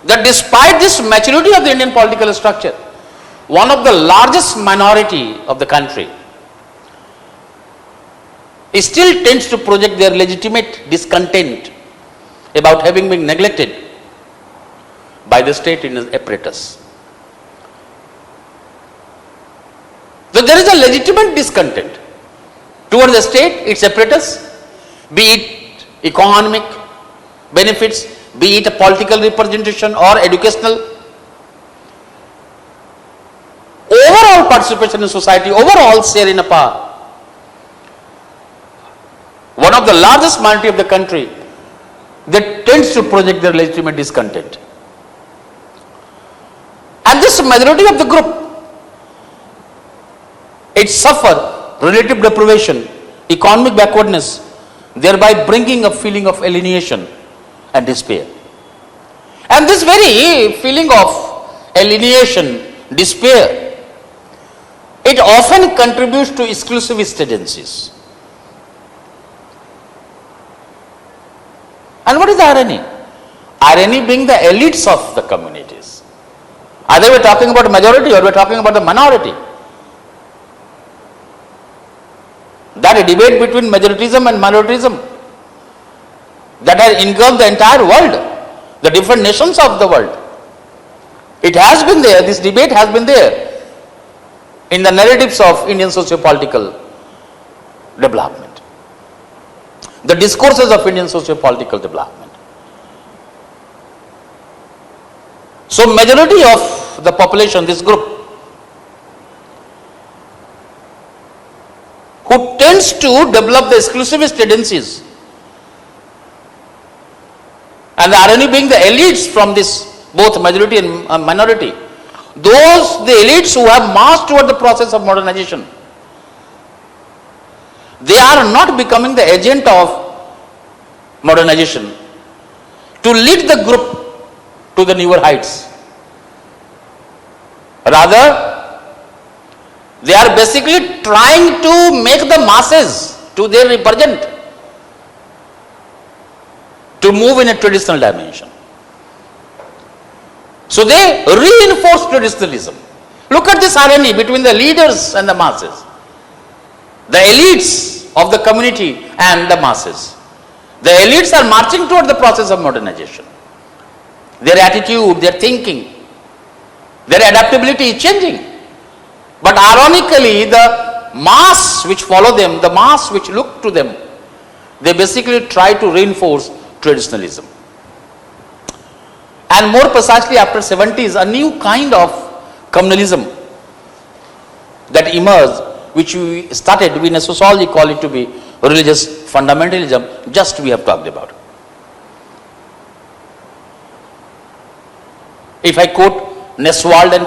that despite this maturity of the Indian political structure, one of the largest minority of the country still tends to project their legitimate discontent about having been neglected by the state in its apparatus. So there is a legitimate discontent towards the state, its apparatus, be it economic benefits, be it a political representation or educational. Overall participation in society, overall share in a power. one of the largest minority of the country, that tends to project their legitimate discontent. And this majority of the group, it suffer relative deprivation, economic backwardness, thereby bringing a feeling of alienation and despair. And this very feeling of alienation, despair, it often contributes to exclusivist tendencies. And what is the irony? Irony being the elites of the communities. Either we are talking about majority or we are talking about the minority. That a debate between majoritism and minoritism that has engulfed the entire world, the different nations of the world. It has been there, this debate has been there in the narratives of Indian socio-political development. The discourses of Indian socio-political development. So majority of the population, this group, who tends to develop the exclusivist tendencies, and the irony being the elites from this both majority and minority, the elites who have marched toward the process of modernization, they are not becoming the agent of modernization to lead the group to the newer heights. Rather, they are basically trying to make the masses to their represent to move in a traditional dimension. So they reinforce traditionalism. Look at this irony between the leaders and the masses. The elites of the community and the masses. The elites are marching toward the process of modernization. Their attitude, their thinking, their adaptability is changing. But ironically, the mass which follow them, the mass which look to them, they basically try to reinforce traditionalism. And more precisely after 70s, a new kind of communalism that emerged, which we started, we in sociology call it to be religious fundamentalism, just we have talked about. If I quote Neswald and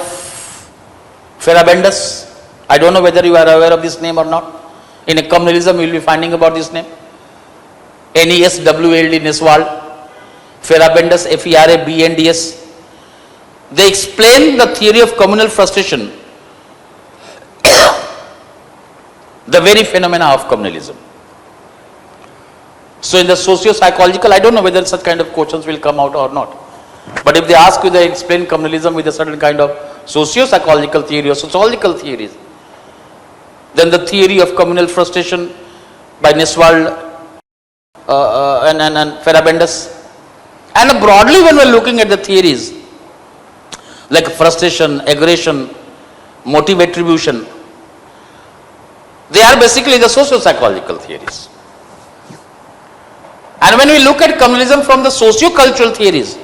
Ferabendus, I don't know whether you are aware of this name or not. In a communalism, you will be finding about this name. Neswald, Neswald, Ferabendus, Ferabendus. They explain the theory of communal frustration, the very phenomena of communalism. So in the socio-psychological, I don't know whether such kind of questions will come out or not. But if they ask you, they explain communalism with a certain kind of socio-psychological theory or sociological theories, then the theory of communal frustration by Neswald and Ferabendus. And broadly, when we are looking at the theories like frustration, aggression, motive attribution, they are basically the socio-psychological theories. And when we look at communalism from the socio-cultural theories,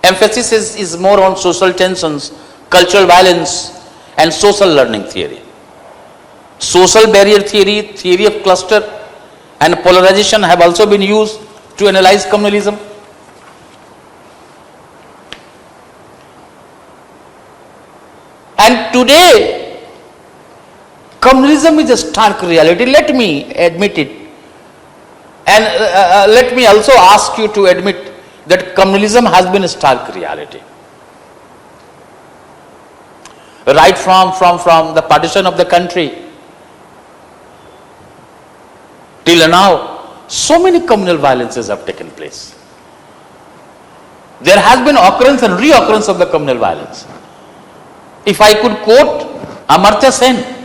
emphasis is more on social tensions, cultural violence, and social learning theory. Social barrier theory, theory of cluster, and polarization have also been used to analyze communalism. And today, communalism is a stark reality. Let me admit it. And let me also ask you to admit that communalism has been a stark reality. Right from the partition of the country till now, so many communal violences have taken place. There has been occurrence and reoccurrence of the communal violence. If I could quote Amartya Sen,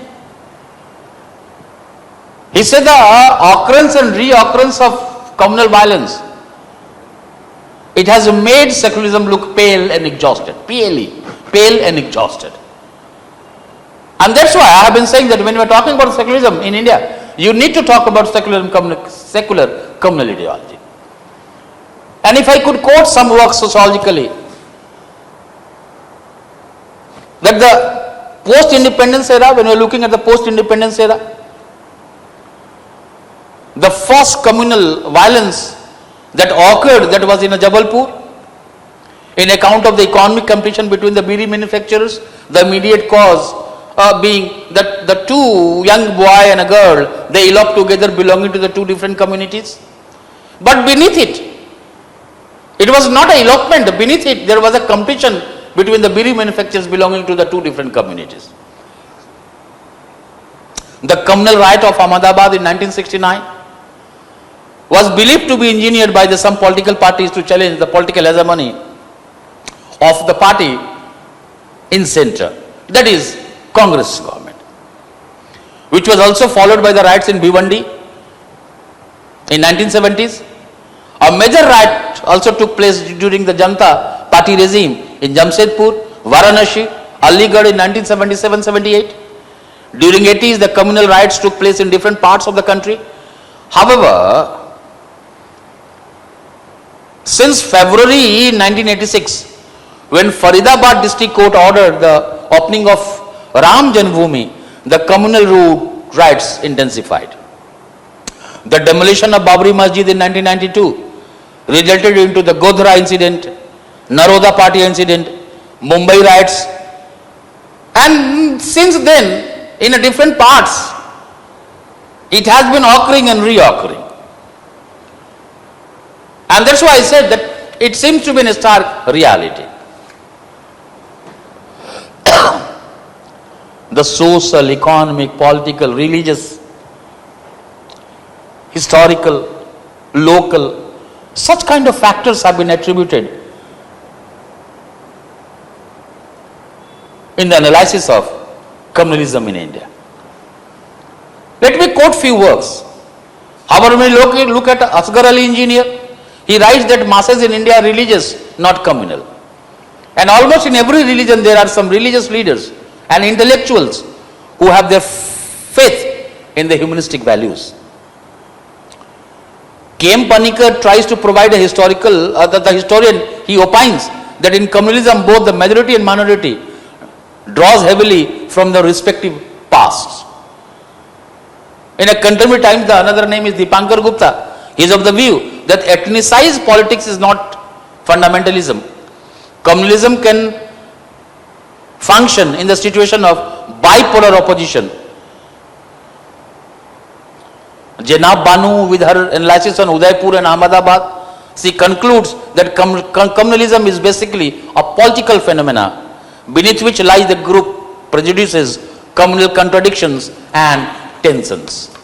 he said the occurrence and reoccurrence of communal violence, it has made secularism look pale and exhausted. PLE, pale and exhausted. And that's why I have been saying that when we are talking about secularism in India, you need to talk about secular communal ideology. And if I could quote some works sociologically, that the post-independence era, when we are looking at the post-independence era, the first communal violence that occurred, that was in Jabalpur, in account of the economic competition between the bidi manufacturers, the immediate cause being that the two young boy and a girl, they eloped together belonging to the two different communities. But beneath it was not an elopement, beneath it there was a competition between the bidi manufacturers belonging to the two different communities. The communal riot of Ahmedabad in 1969 was believed to be engineered by some political parties to challenge the political hegemony of the party in center, that is Congress government, which was also followed by the riots in Bhiwandi in 1970s. A major riot also took place during the Janata Party regime in Jamshedpur, Varanasi, Aligarh in 1977-78. During 80s, the communal riots took place in different parts of the country. However, since February 1986, when Faridabad district court ordered the opening of Ram Janmabhoomi, the communal riots intensified. The demolition of Babri Masjid in 1992 resulted into the Godhra incident, Naroda Party incident, Mumbai riots, and since then, in different parts, it has been occurring and reoccurring. And that's why I said that it seems to be a stark reality. The social, economic, political, religious, historical, local, such kind of factors have been attributed in the analysis of communalism in India. Let me quote few works. However, when we look at Asghar Ali Engineer, he writes that masses in India are religious, not communal. And almost in every religion there are some religious leaders and intellectuals who have their faith in the humanistic values. K.M. Panikkar tries to provide a historical, the historian, he opines that in communalism both the majority and minority draws heavily from the respective pasts. In a contemporary times, the another name is Dipankar Gupta. He is of the view that ethnicized politics is not fundamentalism. Communalism can function in the situation of bipolar opposition. Janab Banu, with her analysis on Udaipur and Ahmedabad, she concludes that communalism is basically a political phenomena beneath which lies the group prejudices, communal contradictions and tensions.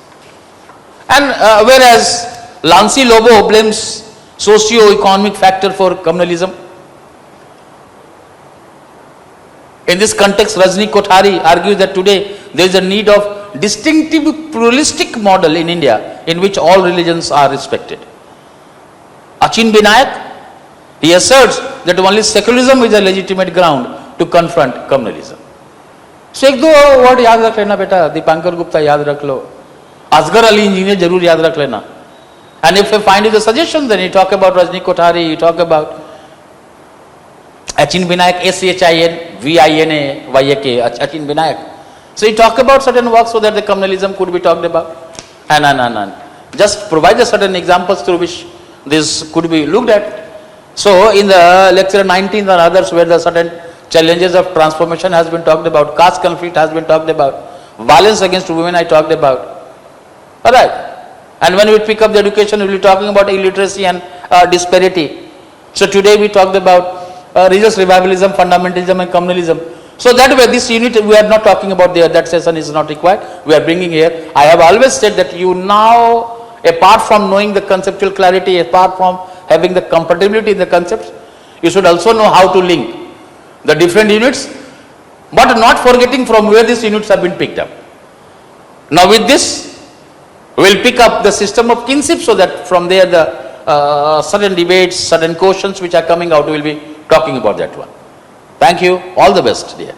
And whereas Lancy Lobo blames socio-economic factor for communalism, in this context, Rajni Kothari argues that today there is a need of distinctive pluralistic model in India in which all religions are respected. Achin Binayak, he asserts that only secularism is a legitimate ground to confront communalism. So एक दो word याद रख लेना बेटा, दीपांकर गुप्ता याद रख लो, Asghar Ali engineer जरूर याद रख लेना. And if I find you the suggestion, then you talk about Rajni Kothari, you talk about Achin Binayak, Achinvinayak, Achin Binayak. So you talk about certain works so that the communalism could be talked about. And. Just provide the certain examples through which this could be looked at. So in the lecture 19 and others where the certain challenges of transformation has been talked about, caste conflict has been talked about, violence against women I talked about. Alright. And when we pick up the education, we will be talking about illiteracy and disparity. So today we talked about religious revivalism, fundamentalism and communalism. So that way this unit we are not talking about there, that session is not required, we are bringing here. I have always said that you now, apart from knowing the conceptual clarity, apart from having the compatibility in the concepts, you should also know how to link the different units, but not forgetting from where these units have been picked up. Now with this, we will pick up the system of kinship so that from there the certain debates, certain questions which are coming out, we will be talking about that one. Thank you. All the best, dear.